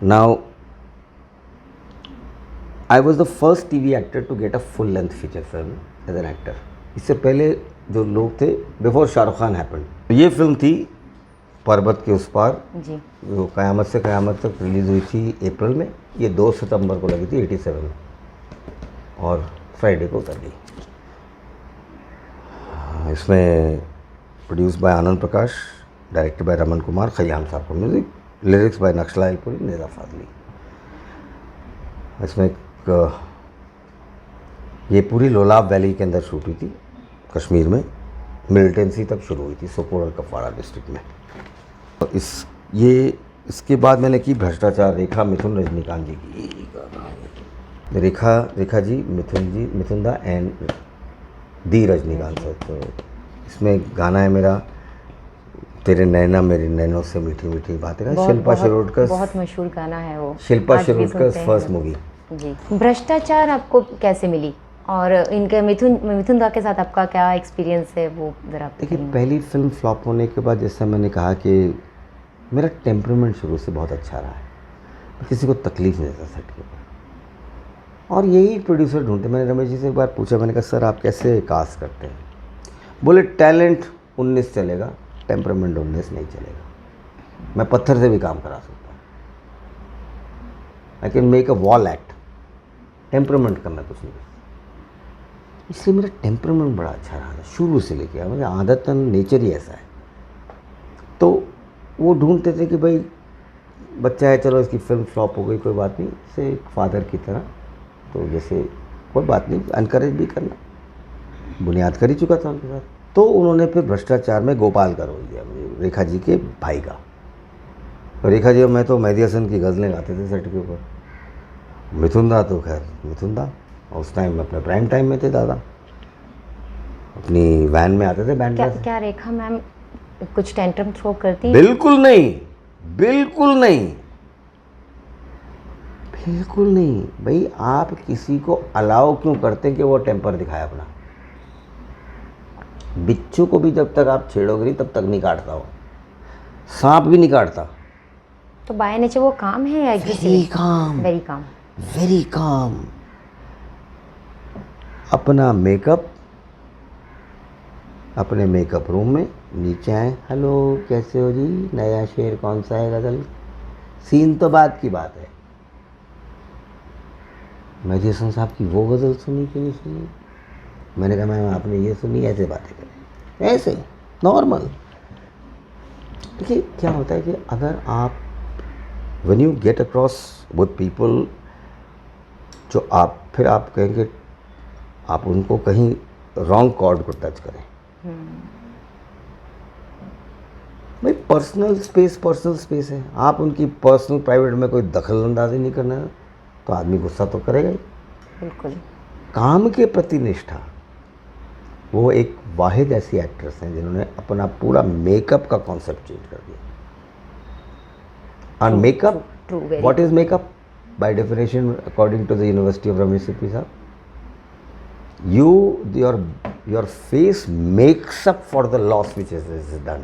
Now I was the first TV actor to get a full length feature film as an actor. इससे पहले जो लोग थे, बिफोर शाहरुख खान हैपेंड। ये फिल्म थी पर्वत के उस पार जी। जो क़यामत से क़यामत तक रिलीज़ हुई थी अप्रैल में। ये 2 सितंबर को लगी थी 87 में और फ्राइडे को उतर गई। इसमें produce by Anand Prakash, director by Raman Kumar, Khayyam साहब का music, lyrics by Naqsh Lyallpuri, Nida Fazli. इसमें ये पूरी लोलाब वैली के अंदर शूट हुई थी, कश्मीर में। मिलिटेंसी तक शुरू हुई थी सोपोर और कपवाड़ा डिस्ट्रिक्ट में। तो इसके बाद मैंने की भ्रष्टाचार, रेखा मिथुन रजनीकांत जी की। रेखा जी, मिथुन दा एंड दी रजनीकांत सर। तो इसमें गाना है मेरा तेरे नैना मेरी नैनों से मीठी मीठी बातें का, शिल्पा शिरोडकर, बहुत मशहूर गाना है वो, शिल्पा आज भी शिरोडकर सुनते हैं फर्स्ट हम। मूवी। जी। भ्रष्टाचार आपको कैसे मिली और इनके मिथुन दा के साथ आपका क्या एक्सपीरियंस है, वो ज़रा देखिए, पहली फिल्म फ्लॉप होने के बाद जैसा मैंने कहा कि मेरा टेम्परामेंट शुरू से बहुत अच्छा रहा है, मैं किसी को तकलीफ नहीं देता सेट के ऊपर। और यही प्रोड्यूसर ढूंढते। मैंने रमेश जी से एक बार पूछा, मैंने कहा सर आप कैसे कास्ट करते हैं? बोले टैलेंट 19 चलेगा, टेम्परामेंट 19 नहीं चलेगा। मैं पत्थर से भी काम करा सकता हूँ, I can make a wall act, temperament का मैं कुछ नहीं करता। इसलिए मेरा टेम्परामेंट बड़ा अच्छा रहा था शुरू से लेके, मुझे आदतन नेचर ही ऐसा है। तो वो ढूंढते थे कि भाई बच्चा है, चलो इसकी फिल्म फ्लॉप हो गई, कोई बात नहीं, इसे एक फादर की तरह, तो जैसे कोई बात नहीं, अनकरेज भी करना, बुनियाद कर ही चुका था उनके साथ। तो उन्होंने फिर भ्रष्टाचार में गोपाल का रोल दिया मुझे, रेखा जी के भाई का। तो रेखा जी और मैं तो मेहदी हसन की गज़लें गाते थे सेट के ऊपर। मिथुन दा तो खैर मिथुन दा, उस टाइम अपने प्राइम टाइम में थे दादा, अपनी वैन में आते थे बैंड में। क्या रेखा मैम कुछ टेंट्रम थ्रो करती है? बिल्कुल नहीं, बिल्कुल नहीं, बिल्कुल नहीं। भाई आप किसी को अलाउ क्यों करते हैं कि वो टेम्पर दिखाए अपना? बिच्छू को भी जब तक आप छेड़ोगे नहीं तब तक नहीं काटता वो, सांप भी नहीं काटता। तो बाय नेचर वो काम है या very calm, very calm, very calm. अपना मेकअप, अपने मेकअप रूम में नीचे आए, हेलो कैसे हो जी, नया शेर कौन सा है गज़ल, सीन तो बात की बात है। मेहदी हसन साहब की वो गज़ल सुनी कि नहीं सुनी? मैंने कहा मैम आपने ये सुनी, ऐसे बातें करें, ऐसे नॉर्मल। देखिए क्या होता है कि अगर आप when you get across with people, जो आप फिर आप कहेंगे आप उनको कहीं रॉन्ग कॉर्ड को टच करें। भाई पर्सनल स्पेस है, आप उनकी पर्सनल प्राइवेट में कोई दखल अंदाजी नहीं करना है, तो आदमी गुस्सा तो करेगा ही। बिल्कुल। काम के प्रति निष्ठा, वो एक वाहिद ऐसी एक्ट्रेस हैं जिन्होंने अपना पूरा मेकअप का कॉन्सेप्ट चेंज कर दिया। और makeup, what is makeup by definition according to the university of Ramesh Sippy साहब, your face makes up for the loss which is done.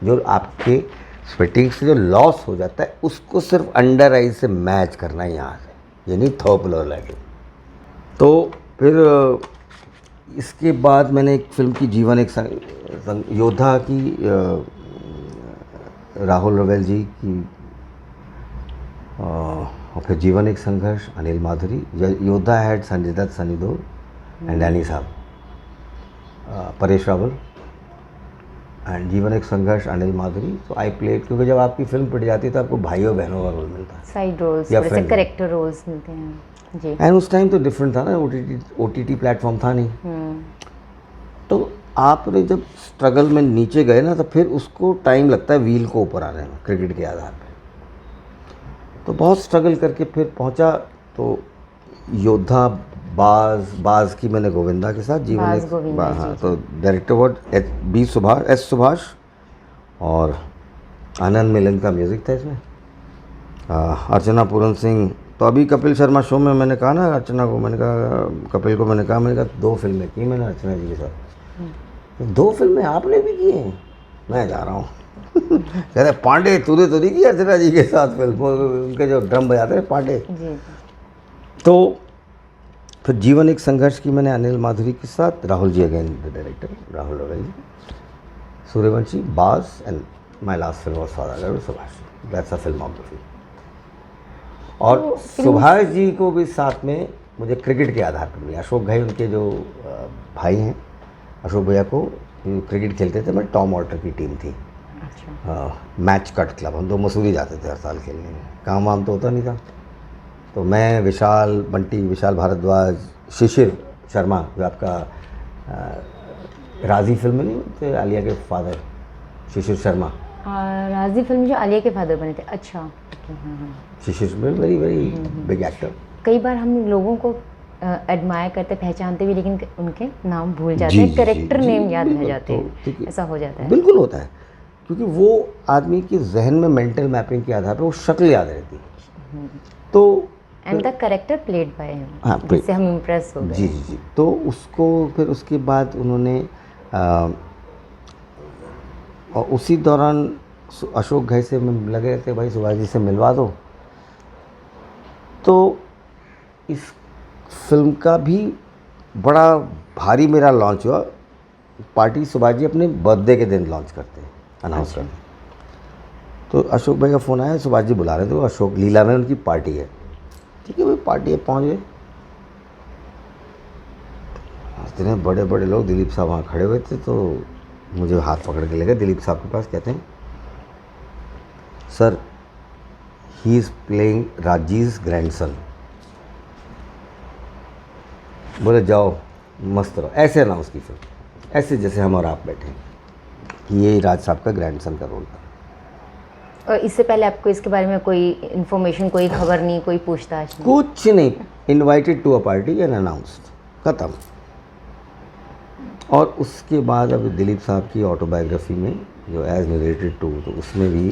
जो आपके स्वेटिंग से जो लॉस हो जाता है उसको सिर्फ अंडर आई से मैच करना है यहाँ से, यानी थोप लो लगे। तो फिर इसके बाद मैंने एक फिल्म की जीवन एक योद्धा की राहुल रवेल जी की, और फिर जीवन एक संघर्ष अनिल माधुरी। योद्धा हैड संजय दत्त, सनी देओल एंड डैनी साहब, परेश रावल, एंड जीवन एक संघर्ष अनिल माधुरी। तो आई प्लेड, क्योंकि जब आपकी फिल्म पिट जाती है तो आपको भाइयों बहनों का रोल मिलता है, साइड रोल्स, या जैसे friend। करेक्टर रोल्स मिलते हैं जी। एंड उस टाइम तो डिफरेंट था ना, OTT प्लेटफॉर्म था नहीं। तो आपने जब स्ट्रगल में नीचे गए ना, तो फिर उसको टाइम लगता है व्हील को ऊपर आने में, क्रिकेट के आधार पे। तो बहुत स्ट्रगल करके फिर पहुंचा। तो योद्धा, बाज की मैंने गोविंदा के साथ, जीवन बाज एक, गोविंदा हाँ, जी, तो डायरेक्टर वर्ड एस सुभाष, और आनंद मिलन का म्यूज़िक था इसमें। अर्चना पूरन सिंह। तो अभी कपिल शर्मा शो में मैंने कहा ना अर्चना को, मैंने कहा कपिल को, मैंने कहा 2 फिल्में की मैंने अर्चना जी के साथ। 2 फिल्में आपने भी की हैं? मैं जा रहा हूँ। कह रहे पांडे तूने तो नहीं की अर्चना जी के साथ फिल्म, उनके जो ड्रम बजाते हैं पांडे। जी। तो फिर जीवन एक संघर्ष की मैंने अनिल माधुरी के साथ, Rahul ji again the director, Rahul Rawail ji, Suryavanshi, Baaz, and my last film was Saudagar with Subhash. That's a filmography. और सुभाष जी को भी साथ में मुझे क्रिकेट के आधार पर मिला। अशोक भाई उनके जो भाई हैं, अशोक भैया को क्रिकेट खेलते थे, मैं टॉम ऑल्टर की टीम थी। अच्छा। मैच कट क्लब, हम 2 मसूरी जाते थे हर साल खेलने में, काम वाम तो होता नहीं था। तो मैं, विशाल बंटी, विशाल भारद्वाज, शिशिर शर्मा जो आपका राजी फिल्म में नहीं थे, आलिया के फादर, शिशिर शर्मा। राजी फिल्म जो आलिया के फादर बने थे। अच्छा। शिशिर वेरी वेरी बिग एक्टर। कई बार हम लोगों को एडमायर करते, पहचानते भी, लेकिन उनके नाम भूल जाते जी, हैं, जी, करेक्टर जी, नेम जी, याद रह बिल्कुल। जाते तो हैं, ऐसा हो जाता है। बिल्कुल होता है, क्योंकि वो आदमी के जहन में मेंटल मैपिंग के आधार पर वो शक्ल याद रहती है। तो and the character played by हाँ, हिम, जिससे हम इम्प्रेस हो गए। जी जी जी। तो उसको फिर उसके बाद उन्होंने और उसी दौरान अशोक घई से लगे रहते, भाई सुभाष जी से मिलवा दो। तो इस फिल्म का भी बड़ा भारी मेरा लॉन्च हुआ। पार्टी सुभाष जी अपने बर्थडे के दिन लॉन्च करते हैं, अनाउंस करते हैं। तो अशोक भाई का फ़ोन आया, सुभाष जी बुला रहे थे, अशोक लीला में उनकी पार्टी है। ठीक है भाई, पार्टी है, पहुँच गए। इतने बड़े बड़े लोग, दिलीप साहब वहाँ खड़े हुए थे, तो मुझे हाथ पकड़ के ले गए दिलीप साहब के पास। कहते हैं, sir he is playing Rajiv grandson. बोले जाओ मस्त रहो। ऐसे अनाउंस की फिल्म, ऐसे जैसे हम और आप बैठे हैं, कि ये राज साहब का ग्रैंडसन का रोल था। और इससे पहले आपको इसके बारे में कोई इन्फॉर्मेशन, कोई खबर नहीं, कोई पूछताछ नहीं? कुछ नहीं। Invited to a party and announced, ख़त्म। और उसके बाद अब दिलीप साहब की ऑटोबायोग्राफी में जो एज नरेटेड टू, तो उसमें भी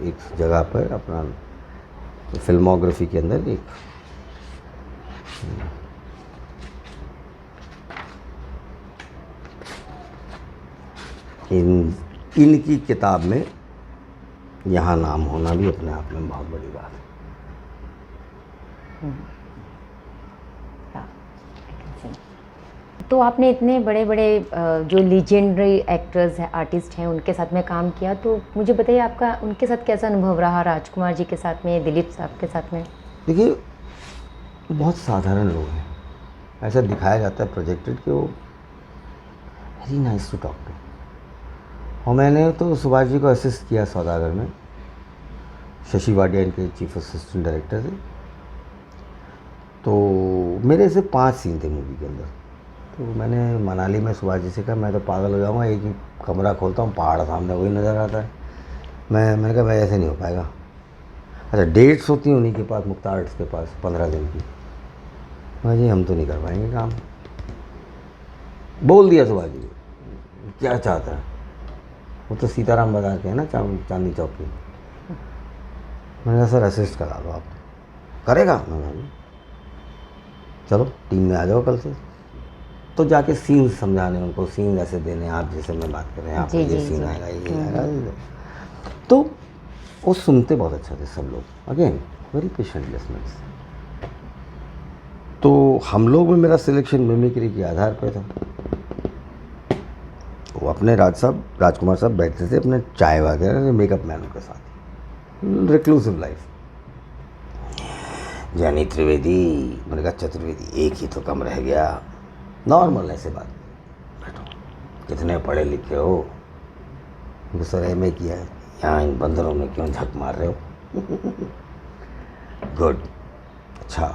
एक जगह पर अपना फिल्मोग्राफी के अंदर एक इनकी किताब में यहाँ नाम होना भी अपने आप में बहुत बड़ी बात है। तो आपने इतने बड़े बड़े जो लीजेंडरी एक्टर्स हैं, आर्टिस्ट हैं, उनके साथ में काम किया, तो मुझे बताइए आपका उनके साथ कैसा अनुभव रहा, राजकुमार जी के साथ में, दिलीप साहब के साथ में? देखिए, बहुत साधारण लोग हैं, ऐसा दिखाया जाता है प्रोजेक्टेड कि वो very nice to talk to. और मैंने तो सुभाष जी को असिस्ट किया सौदागर में। शशि वाडिया इनके चीफ असिस्टेंट डायरेक्टर थे। तो मेरे से 5 सीन थे मूवी के अंदर। तो मैंने मनाली में सुभाष जी से कहा, मैं तो पागल हो जाऊँगा, एक ही कमरा खोलता हूँ, पहाड़ सामने वही नज़र आता है। मैंने कहा भाई ऐसे नहीं हो पाएगा। अच्छा, डेट्स होती हैं उन्हीं के पास, मुख्तार आर्ट्स के पास 15 दिन की। मैं जी हम तो नहीं कर पाएंगे काम। बोल दिया सुभाष जी, क्या चाहता है वो तो सीताराम बाजार के हैं ना, चांदनी चौक की। मैंने कहा सर असिस्ट करा दो आप। करेगा? मैंने चलो टीम में आ जाओ कल से। तो जाके सीन समझाने उनको, सीन ऐसे देने, आप जैसे मैं बात कर रहे हैं, आप ये सीन आएगा, ये आएगा। तो वो सुनते बहुत अच्छा थे सब लोग, अगेन वेरी पेशेंट लिसनर्स। तो हम लोग में मेरा सिलेक्शन मिमिक्री के आधार पर था। वो अपने राजकुमार साहब बैठते थे अपने चाय वगैरह मेकअप मैनों के साथ, रिक्लूसिव लाइफ। जानी त्रिवेदी, मैंने कहा चतुर्वेदी, एक ही तो कम रह गया। नॉर्मल ऐसे बात, बैठो, कितने पढ़े लिखे हो? सर एमए किया है। यहाँ इन बंदरों में क्यों झक मार रहे हो? गुड, अच्छा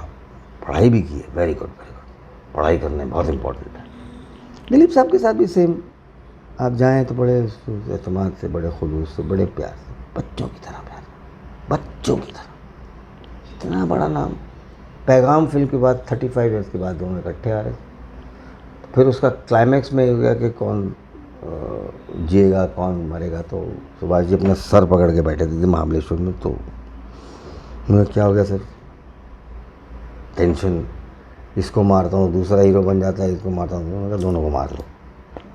पढ़ाई भी की है, वेरी गुड वेरी गुड। पढ़ाई करना बहुत इम्पोर्टेंट है। दिलीप साहब के साथ भी सेम, आप जाएं तो बड़े एतमाद से, बड़े खुलूस से, बड़े प्यार से, बच्चों की तरह प्यार, बच्चों की तरह। इतना बड़ा नाम, पैगाम फिल्म के बाद 35 ईयर्स के बाद दोनों इकट्ठे आ रहे थे। फिर उसका क्लाइमैक्स में हो गया कि कौन जिएगा कौन मरेगा। तो सुभाष जी अपना सर पकड़ के बैठे थे महाबलेश्वर में। तो मैं क्या हो गया सर? टेंशन, इसको मारता हूँ दूसरा हीरो बन जाता है, इसको मारता हूँ। मैंने कहा दोनों को मार लो।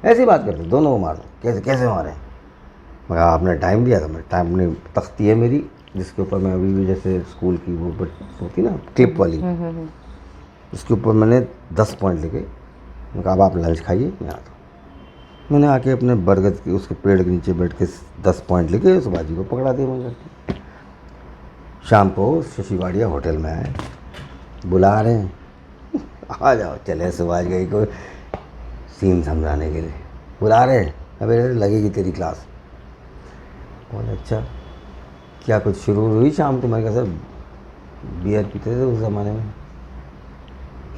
ऐसी बात करते, दोनों को मार लो। कैसे कैसे मारें? मैं कहा आपने टाइम दिया था, मैं टाइम अपनी तख्ती है मेरी, जिसके ऊपर मैं अभी भी जैसे स्कूल की वो होती ना क्लिप वाली, उसके ऊपर मैंने 10 पॉइंट लिखे। मैं कहा अब आप लंच खाइए, मैं आता हूँ। मैंने आके अपने बरगद की उसके पेड़ के नीचे बैठ के 10 पॉइंट लिखे, सुभाष जी को पकड़ा दिए मुझे। शाम को शशि वाडिया होटल में आए, बुला रहे हैं, आ जाओ। चले सुभाष गई को सीन समझाने के लिए बुला रहे हैं, अबे लगेगी तेरी क्लास। बहुत अच्छा, क्या कुछ शुरू हुई शाम को? मैं कहा सर बियर पीते थे उस ज़माने में,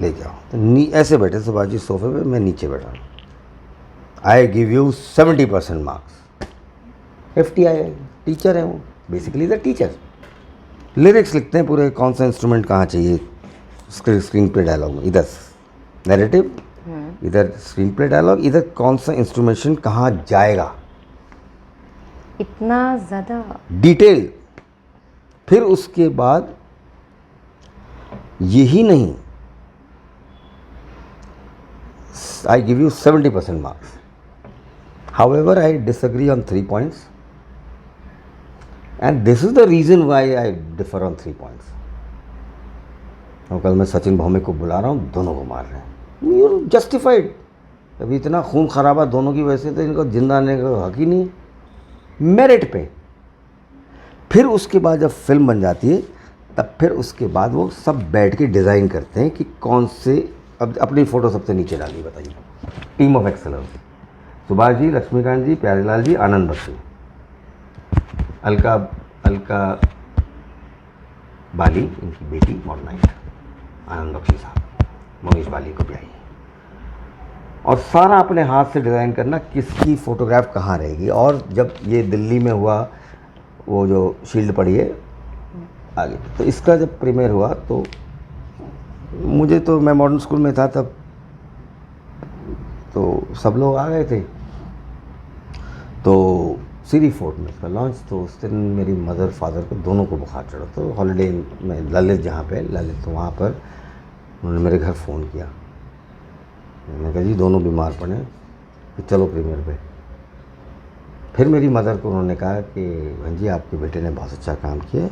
लेके आओ। तो ऐसे बैठे सुभाष जी सोफे पे, मैं नीचे बैठा। I give you 70% marks. FTI teacher है वो, बेसिकली द टीचर। लिरिक्स लिखते हैं पूरे, कौन सा इंस्ट्रूमेंट कहाँ चाहिए स्क्रीन प्ले डायलॉग में, इधर नैरेटिव, इधर स्क्रीन प्ले डायलॉग, इधर कौन सा इंस्ट्रूमेंटेशन कहाँ जाएगा, इतना ज़्यादा डिटेल। फिर उसके बाद यही नहीं, I give you 70% marks. However, I disagree on 3 points, and this is the reason why I differ on 3 points. और कल मैं सचिन भौमिक को बुला रहा हूँ, दोनों को मार रहे हैं। You're justified। अभी इतना खून खराबा दोनों की वजह से, तो इनको जिंदा आने का हक ही नहीं है, मेरिट पे। फिर उसके बाद जब फिल्म बन जाती है, तब फिर उसके बाद वो सब बैठ के डिज़ाइन करते हैं कि कौन से, अब अपनी फ़ोटो सबसे नीचे डालिए, बताइए। Team of excellence, Subhash ji, Laxmikant जी, प्यारेलाल जी, आनंद बख्शी, अलका बाली, इनकी बेटी मॉडल नाइट, आनंद बख्शी साहब, मोनीश बाली को भी आई। और सारा अपने हाथ से डिज़ाइन करना, किसकी फ़ोटोग्राफ कहाँ रहेगी। और जब ये दिल्ली में हुआ, वो जो शील्ड पड़ी है आगे, तो इसका जब प्रीमियर हुआ तो मुझे तो, मैं मॉडर्न स्कूल में था तब, तो सब लोग आ गए थे। तो सीरी फोर्ट में इसका लॉन्च, तो उस दिन मेरी मदर फादर को दोनों को बुखार चढ़ा। तो हॉलीडे में ललित, जहाँ पे ललित, तो वहाँ पर उन्होंने मेरे घर फ़ोन किया। मैंने कहा जी दोनों बीमार पड़े, कि चलो प्रीमियर पे। फिर मेरी मदर को उन्होंने कहा कि बहन जी आपके बेटे ने बहुत अच्छा काम किया,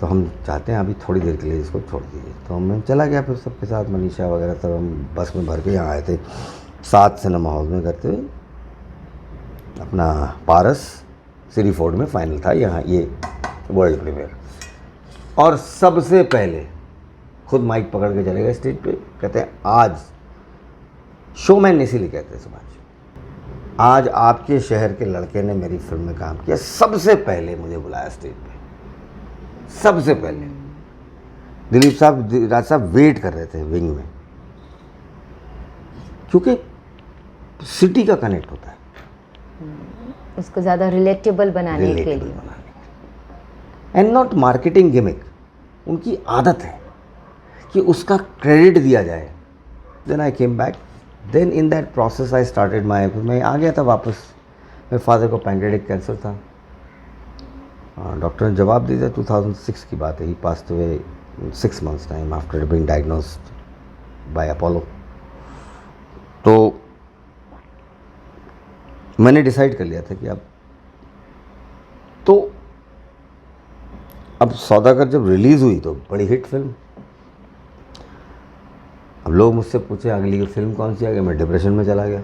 तो हम चाहते हैं अभी थोड़ी देर के लिए इसको छोड़ दीजिए। तो मैं चला गया फिर सबके साथ, मनीषा वगैरह सब हम बस में भर के यहाँ आए थे, 7 सिनेमा हाउस में करते हुए। अपना पारस सीरी फोर्ट में फाइनल था, यहाँ ये वर्ल्ड प्रीमियर। और सबसे पहले खुद माइक पकड़ के चले गए स्टेज पे, कहते हैं आज शोमैन इसीलिए कहते हैं सुभाष, आज आपके शहर के लड़के ने मेरी फिल्म में काम किया, सबसे पहले मुझे बुलाया स्टेज पे। सबसे पहले दिलीप साहब, राज साहब वेट कर रहे थे विंग में, क्योंकि सिटी का कनेक्ट होता है, उसको ज़्यादा रिलेटेबल बनाने के लिए, एंड नॉट मार्केटिंग गिमिक। उनकी आदत है कि उसका क्रेडिट दिया जाए। Then I came back, then in that process I started my, मैं आ गया था वापस। मेरे फादर को पैंक्रियाटिक कैंसर था, डॉक्टर ने जवाब दिया। 2006 की बात है, he passed away 6 months time after being diagnosed by Apollo. तो मैंने डिसाइड कर लिया था कि अब तो अब सौदागर जब रिलीज़ हुई तो बड़ी हिट फिल्म। अब लोग मुझसे पूछे अगली फिल्म कौन सी आ गई, मैं डिप्रेशन में चला गया।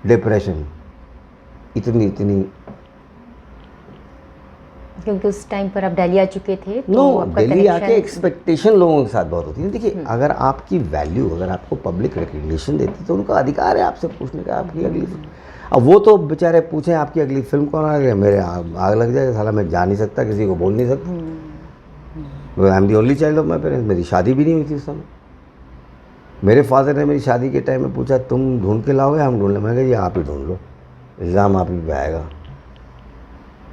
डिप्रेशन इतनी क्योंकि उस टाइम पर आप दिल्ली आ चुके थे तो नो आपका दिल्ली आके connection- एक्सपेक्टेशन लोगों के साथ बहुत होती है। देखिए अगर आपकी वैल्यू, अगर आपको पब्लिक रिकग्निशन देती तो उनका अधिकार है आपसे पूछने का आपकी अगली फिल्म। अब वो तो बेचारे पूछें आपकी अगली फिल्म कौन आ रही है, मेरे आग लग जाएगा, साला मैं जा नहीं सकता, किसी को बोल नहीं सकता। I am the only child of my parents. मेरी शादी भी नहीं हुई थी उस समय। मेरे फादर ने मेरी शादी के टाइम में पूछा तुम ढूंढ के लाओगे, हम ढूंढ लें। मैं कहा ये आप ही ढूंढ लो, इल्ज़ाम आप ही पे आएगा।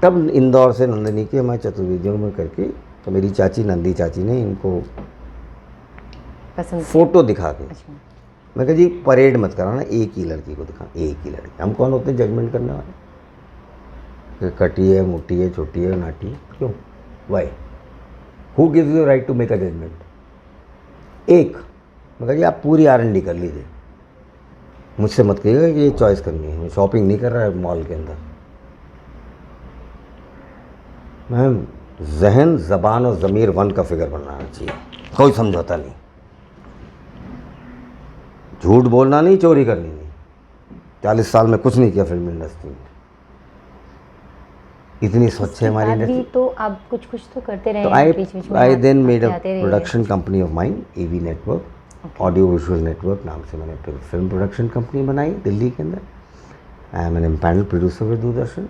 तब इंदौर से नंदिनी के हमारे चतुर्वेदियों में करके तो मेरी चाची, नंदी चाची ने इनको पसंद फ़ोटो दिखा के, अच्छा। मैं कहा जी परेड मत कराना, एक ही लड़की को दिखा, एक ही लड़की। हम कौन होते हैं जजमेंट करने वाले कि कटी है, मोटी है, छोटी है, नाटी है? क्यों? Why? Who gives you right to make a judgement? एक, मैं कहा जी आप पूरी R&D कर लीजिए, मुझसे मत कहिएगा कि ये चॉइस करनी है। मैं शॉपिंग नहीं कर रहा है मॉल के अंदर। मैम जहन, ज़बान और ज़मीर वन का फिगर बनना चाहिए, कोई समझौता नहीं। झूठ बोलना नहीं, चोरी करनी नहीं। 40 साल में कुछ नहीं किया फिल्म इंडस्ट्री में, इतनी स्वच्छ है हमारी इंडस्ट्री। तो आप कुछ तो करते रहे तो हैं, बीच-बीच में आई आप देन मेड अ जाते रहे। Production company of mine, AV network, audio visual network नाम से मैंने फिर फिल्म प्रोडक्शन कंपनी बनाई दिल्ली के अंदर। I am an empanelled producer with Doordarshan.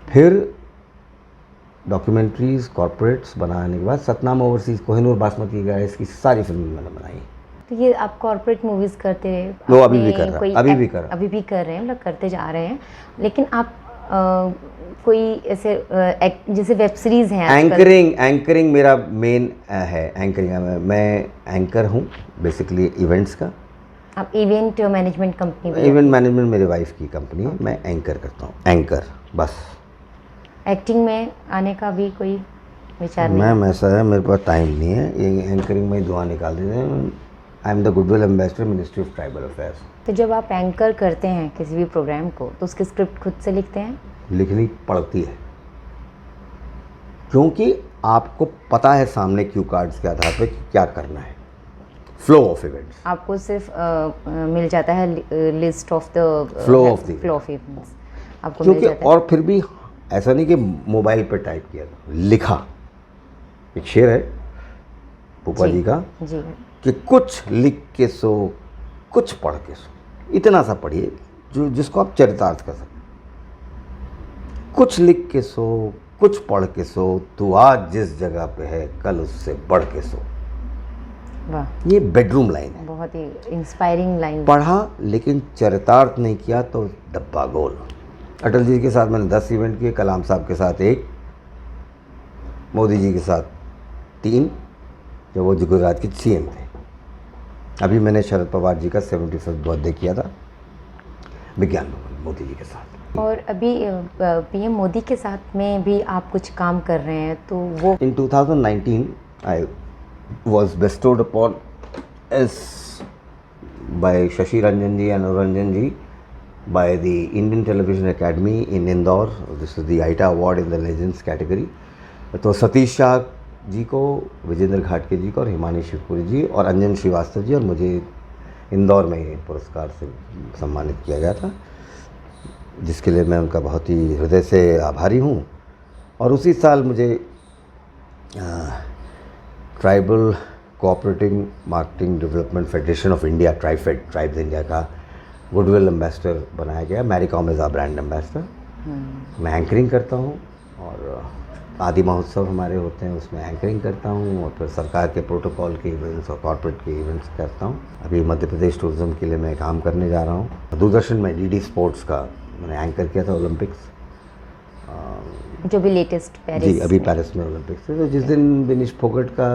फिर डॉक्यूमेंट्रीज, कॉर्पोरेट्स बनाने के बाद सतनाम ओवरसीज, कोहिनूर बासमती गाइस की सारी फिल्में मैंने बनाई। तो ये आप कॉर्पोरेट मूवीज़ करते रहे? वो अभी भी आपने कर रहा है, कोई अभी भी कर रहा है। अभी भी कर रहे हैं, मतलब करते जा रहे हैं। लेकिन आप कोई ऐसे जैसे वेब सीरीज़ हैं आजकल। एंकरिंग मेरा मेन है। एंकरिंग मैं एंकर हूँ बेसिकली इवेंट्स का। आप इवेंट मैनेजमेंट कंपनी में? इवेंट मैनेजमेंट मेरे वाइफ की कंपनी है। मैं एंकर करता हूँ, एंकर बस। एक्टिंग में आने का भी कोई विचार नहीं? मैम ऐसा है, मेरे पास टाइम नहीं है, ये एंकरिंग में ही धुआं निकाल देते हैं। I am the goodwill ambassador, ministry of tribal affairs. तो जब आप एंकर करते हैं किसी भी प्रोग्राम को तो उसकी स्क्रिप्ट खुद से लिखते हैं? लिखनी पड़ती है, क्योंकि आपको पता है सामने क्यू कार्ड्स के आधार पर क्या करना है। फ्लो ऑफ इवेंट्स आपको सिर्फ मिल जाता है list of the flow of events आपको मिल क्योंकि जाता है। और फिर भी ऐसा नहीं कि मोबाइल पे टाइप किया, लिखा। एक शेर है भूपा जी का जी कि कुछ लिख के सो, कुछ पढ़ के सो। इतना सा पढ़िए जो जिसको आप चरितार्थ कर सकते। कुछ लिख के सो, कुछ पढ़ के सो, तू आज जिस जगह पे है कल उससे बढ़ के सो। वाह, ये बेडरूम लाइन है। बहुत ही इंस्पायरिंग लाइन। पढ़ा लेकिन चरितार्थ नहीं किया तो डब्बा गोल। अटल जी के साथ मैंने 10 इवेंट किए, कलाम साहब के साथ 1, मोदी जी के साथ 3, जब वो गुजरात के CM थे। अभी मैंने शरद पवार जी का 75th बर्थडे किया था विज्ञान भवन मोदी जी के साथ। और अभी PM मोदी के साथ में भी आप कुछ काम कर रहे हैं, तो वो In 2019 I was bestowed upon as by Shashi Ranjan ji and Ranjan ji by the Indian Television Academy in Indore. This is the ITA award in the Legends category. तो सतीश शाह जी को, विजेंद्र घाटके जी को और हिमानी शिवपुरी जी और अंजन श्रीवास्तव जी और मुझे इंदौर में ये पुरस्कार से सम्मानित किया गया था, जिसके लिए मैं उनका बहुत ही हृदय से आभारी हूँ। और उसी साल मुझे tribal cooperative marketing development federation of India, TRIFED, tribes India का गुडविल एम्बेसडर बनाया गया। Mary Kom is a brand ambassador. मैं एंकरिंग करता हूँ और आदि महोत्सव हमारे होते हैं उसमें एंकरिंग करता हूँ, और फिर सरकार के प्रोटोकॉल के इवेंट्स और कॉर्पोरेट के इवेंट्स करता हूँ। अभी मध्य प्रदेश टूरिज्म के लिए मैं काम करने जा रहा हूँ। दूरदर्शन में DD स्पोर्ट्स का मैंने एंकर किया था, ओलंपिक्स जो भी लेटेस्ट पेरिस। जी, अभी पेरिस में ओलंपिक्स थे। तो जिस दिन विनीश फोगट का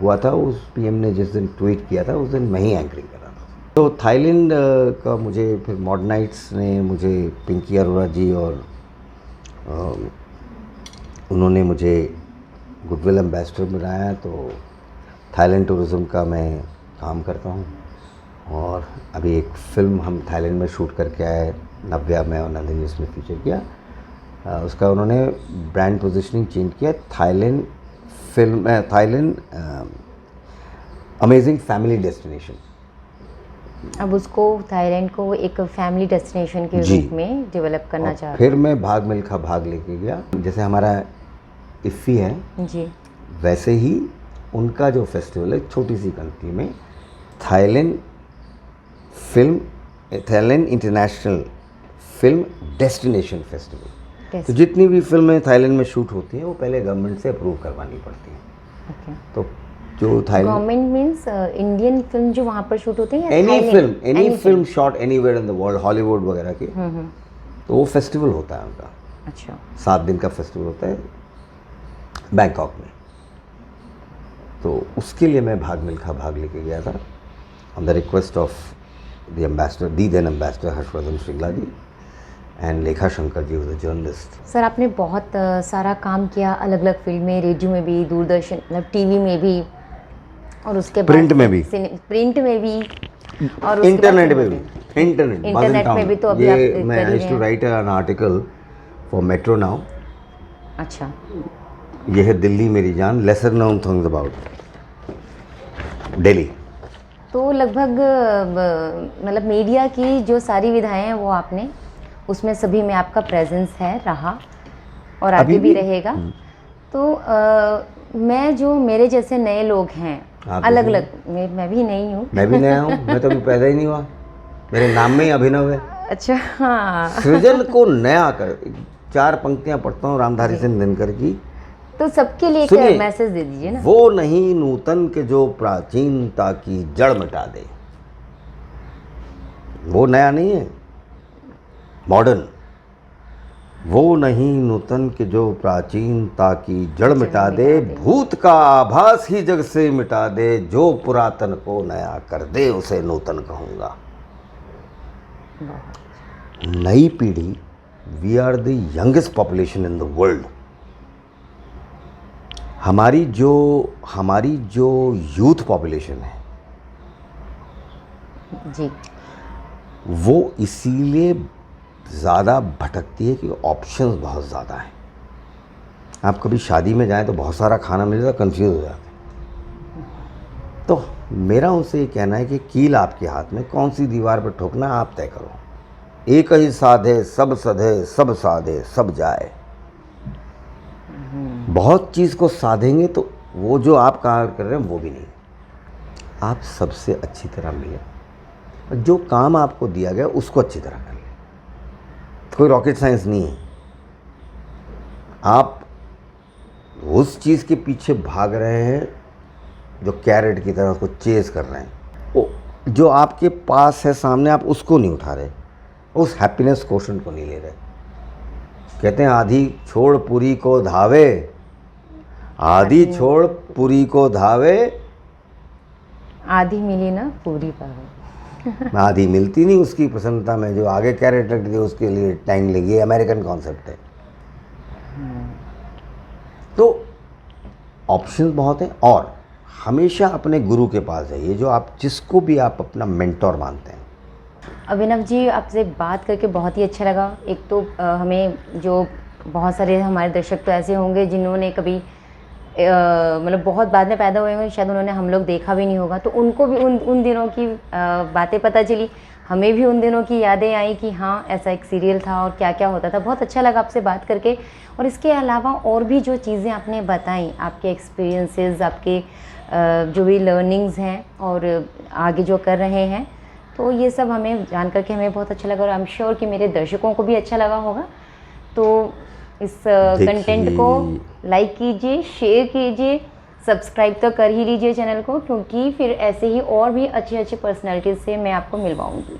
हुआ था, उस PM ने जिस दिन ट्वीट किया था उस दिन मैं ही एंकरिंग कर रहा था। तो थाईलैंड का मुझे फिर मॉडर्न नाइट्स ने मुझे, पिंकी अरोड़ा जी और उन्होंने मुझे गुडविल एम्बेसडर बनाया। तो थाईलैंड टूरिज़्म का मैं काम करता हूँ, और अभी एक फ़िल्म हम थाईलैंड में शूट करके आए, नव्या में और नंदिनी, उसमें फीचर किया। उसका उन्होंने ब्रांड पोजीशनिंग चेंज किया, थाईलैंड अमेजिंग फैमिली डेस्टिनेशन। अब उसको थाईलैंड को एक फैमिली डेस्टिनेशन के जी। रूप में डेवलप करना चाह रहे फिर मैं भाग मिल्खा भाग लेके गया। जैसे हमारा इफ़ी है हैं। जी। वैसे ही उनका जो फेस्टिवल है, छोटी सी कंट्री में Thailand international film destination festival. तो जितनी भी फिल्में थाईलैंड में शूट होती हैं वो पहले गवर्नमेंट से अप्रूव करवानी पड़ती हैं। ओके। तो जो Thailand government means Indian film जो वहाँ पर शूट होती है या any film shot anywhere in the world, Hollywood वगैरह की, तो वो फेस्टिवल होता है उनका। अच्छा। 7 दिन का फेस्टिवल होता है बैंकॉक में। तो उसके लिए मैं भाग मिल्खा भाग लेके गया था on the request of the ambassador, the then ambassador Harshvardhan Shringla ji and Lekha Shankar ji was the journalist. Sir आपने बहुत सारा काम किया, अलग अलग फिल्में, रेडियो में भी, दूरदर्शन मतलब टीवी में भी, और उसके बाद प्रिंट में भी, प्रिंट में भी, और उसके इंटरनेट बाद में भी, इंटरनेट में भी। तो अभी आप ये मैं कर ही यूज्ड टू रहे हैं। Right an article for metro now. अच्छा। ये है दिल्ली मेरी जान, lesser known things about Delhi. तो लगभग मतलब मीडिया की जो सारी विधाएं हैं वो आपने, उसमें सभी में आपका प्रेजेंस है, रहा और आगे अभी भी भी रहेगा। तो मैं जो मेरे जैसे नए लोग हैं, आप अलग जैसे अलग, मैं भी नहीं हूँ। मैं भी नया हूँ, मैं तो अभी पैदा ही नहीं हुआ, मेरे नाम में ही अभिनव है। अच्छा। हाँ। सृजन को नया कर, 4 पंक्तियां पढ़ता हूँ रामधारी सिंह दिनकर की। तो सबके लिए एक सुनिए, मैसेज दे दीजिए ना। वो नहीं नूतन के जो प्राचीनता की जड़ मिटा दे। वो नया नहीं है, मॉडर्न। वो नहीं नूतन के जो प्राचीनता की जड़ मिटा दे, भूत का आभास ही जग से मिटा दे, जो पुरातन को नया कर दे उसे नूतन कहूँगा। नई पीढ़ी, we are the youngest population in the world. हमारी जो यूथ पॉपुलेशन है जी, वो इसीलिए ज़्यादा भटकती है कि ऑप्शंस बहुत ज़्यादा हैं। आप कभी शादी में जाएं तो बहुत सारा खाना मिल जाता, कंफ्यूज हो जाते हैं। तो मेरा उनसे ये कहना है कि कील आपके हाथ में, कौन सी दीवार पर ठोकना आप तय करो। एक ही साधे सब सधे, सब साधे सब जाए। बहुत चीज़ को साधेंगे तो वो जो आप काम कर रहे हैं वो भी नहीं। आप सबसे अच्छी तरह मिले, जो काम आपको दिया गया उसको अच्छी तरह कर ले। कोई रॉकेट साइंस नहीं है। आप उस चीज़ के पीछे भाग रहे हैं जो कैरेट की तरह उसको चेज कर रहे हैं। वो जो आपके पास है सामने, आप उसको नहीं उठा रहे, उस हैप्पीनेस क्वोशंट को नहीं ले रहे। कहते हैं आधी छोड़ पूरी को धावे, आधी छोड़ पूरी को धावे, आधी मिली ना पूरी पावे। आधी मिलती नहीं उसकी प्रसन्नता में, जो आगे कैरेट रख दे उसके लिए टाइम लगी। ये अमेरिकन कॉन्सेप्ट है। तो ऑप्शंस बहुत हैं, और हमेशा अपने गुरु के पास जाइए, जो आप जिसको भी आप अपना मेंटोर मानते हैं। अभिनव जी, आपसे बात करके बहुत ही अच्छा लगा। एक तो हमें जो बहुत सारे हमारे दर्शक तो ऐसे होंगे जिन्होंने कभी मतलब बहुत बाद में पैदा हुए होंगे, शायद उन्होंने हम लोग देखा भी नहीं होगा, तो उनको भी उन दिनों की बातें पता चली। हमें भी उन दिनों की यादें आई कि हाँ ऐसा एक सीरियल था और क्या क्या होता था। बहुत अच्छा लगा आपसे बात करके। और इसके अलावा और भी जो चीज़ें आपने बताई, आपके एक्सपीरियंसेस, आपके जो भी लर्निंग्स हैं और आगे जो कर रहे हैं, तो ये सब हमें जान करके हमें बहुत अच्छा लगा और आई एम श्योर कि मेरे दर्शकों को भी अच्छा लगा होगा। तो इस कंटेंट को लाइक कीजिए, शेयर कीजिए, सब्सक्राइब तो कर ही लीजिए चैनल को, क्योंकि फिर ऐसे ही और भी अच्छे अच्छे पर्सनालिटीज़ से मैं आपको मिलवाऊंगी।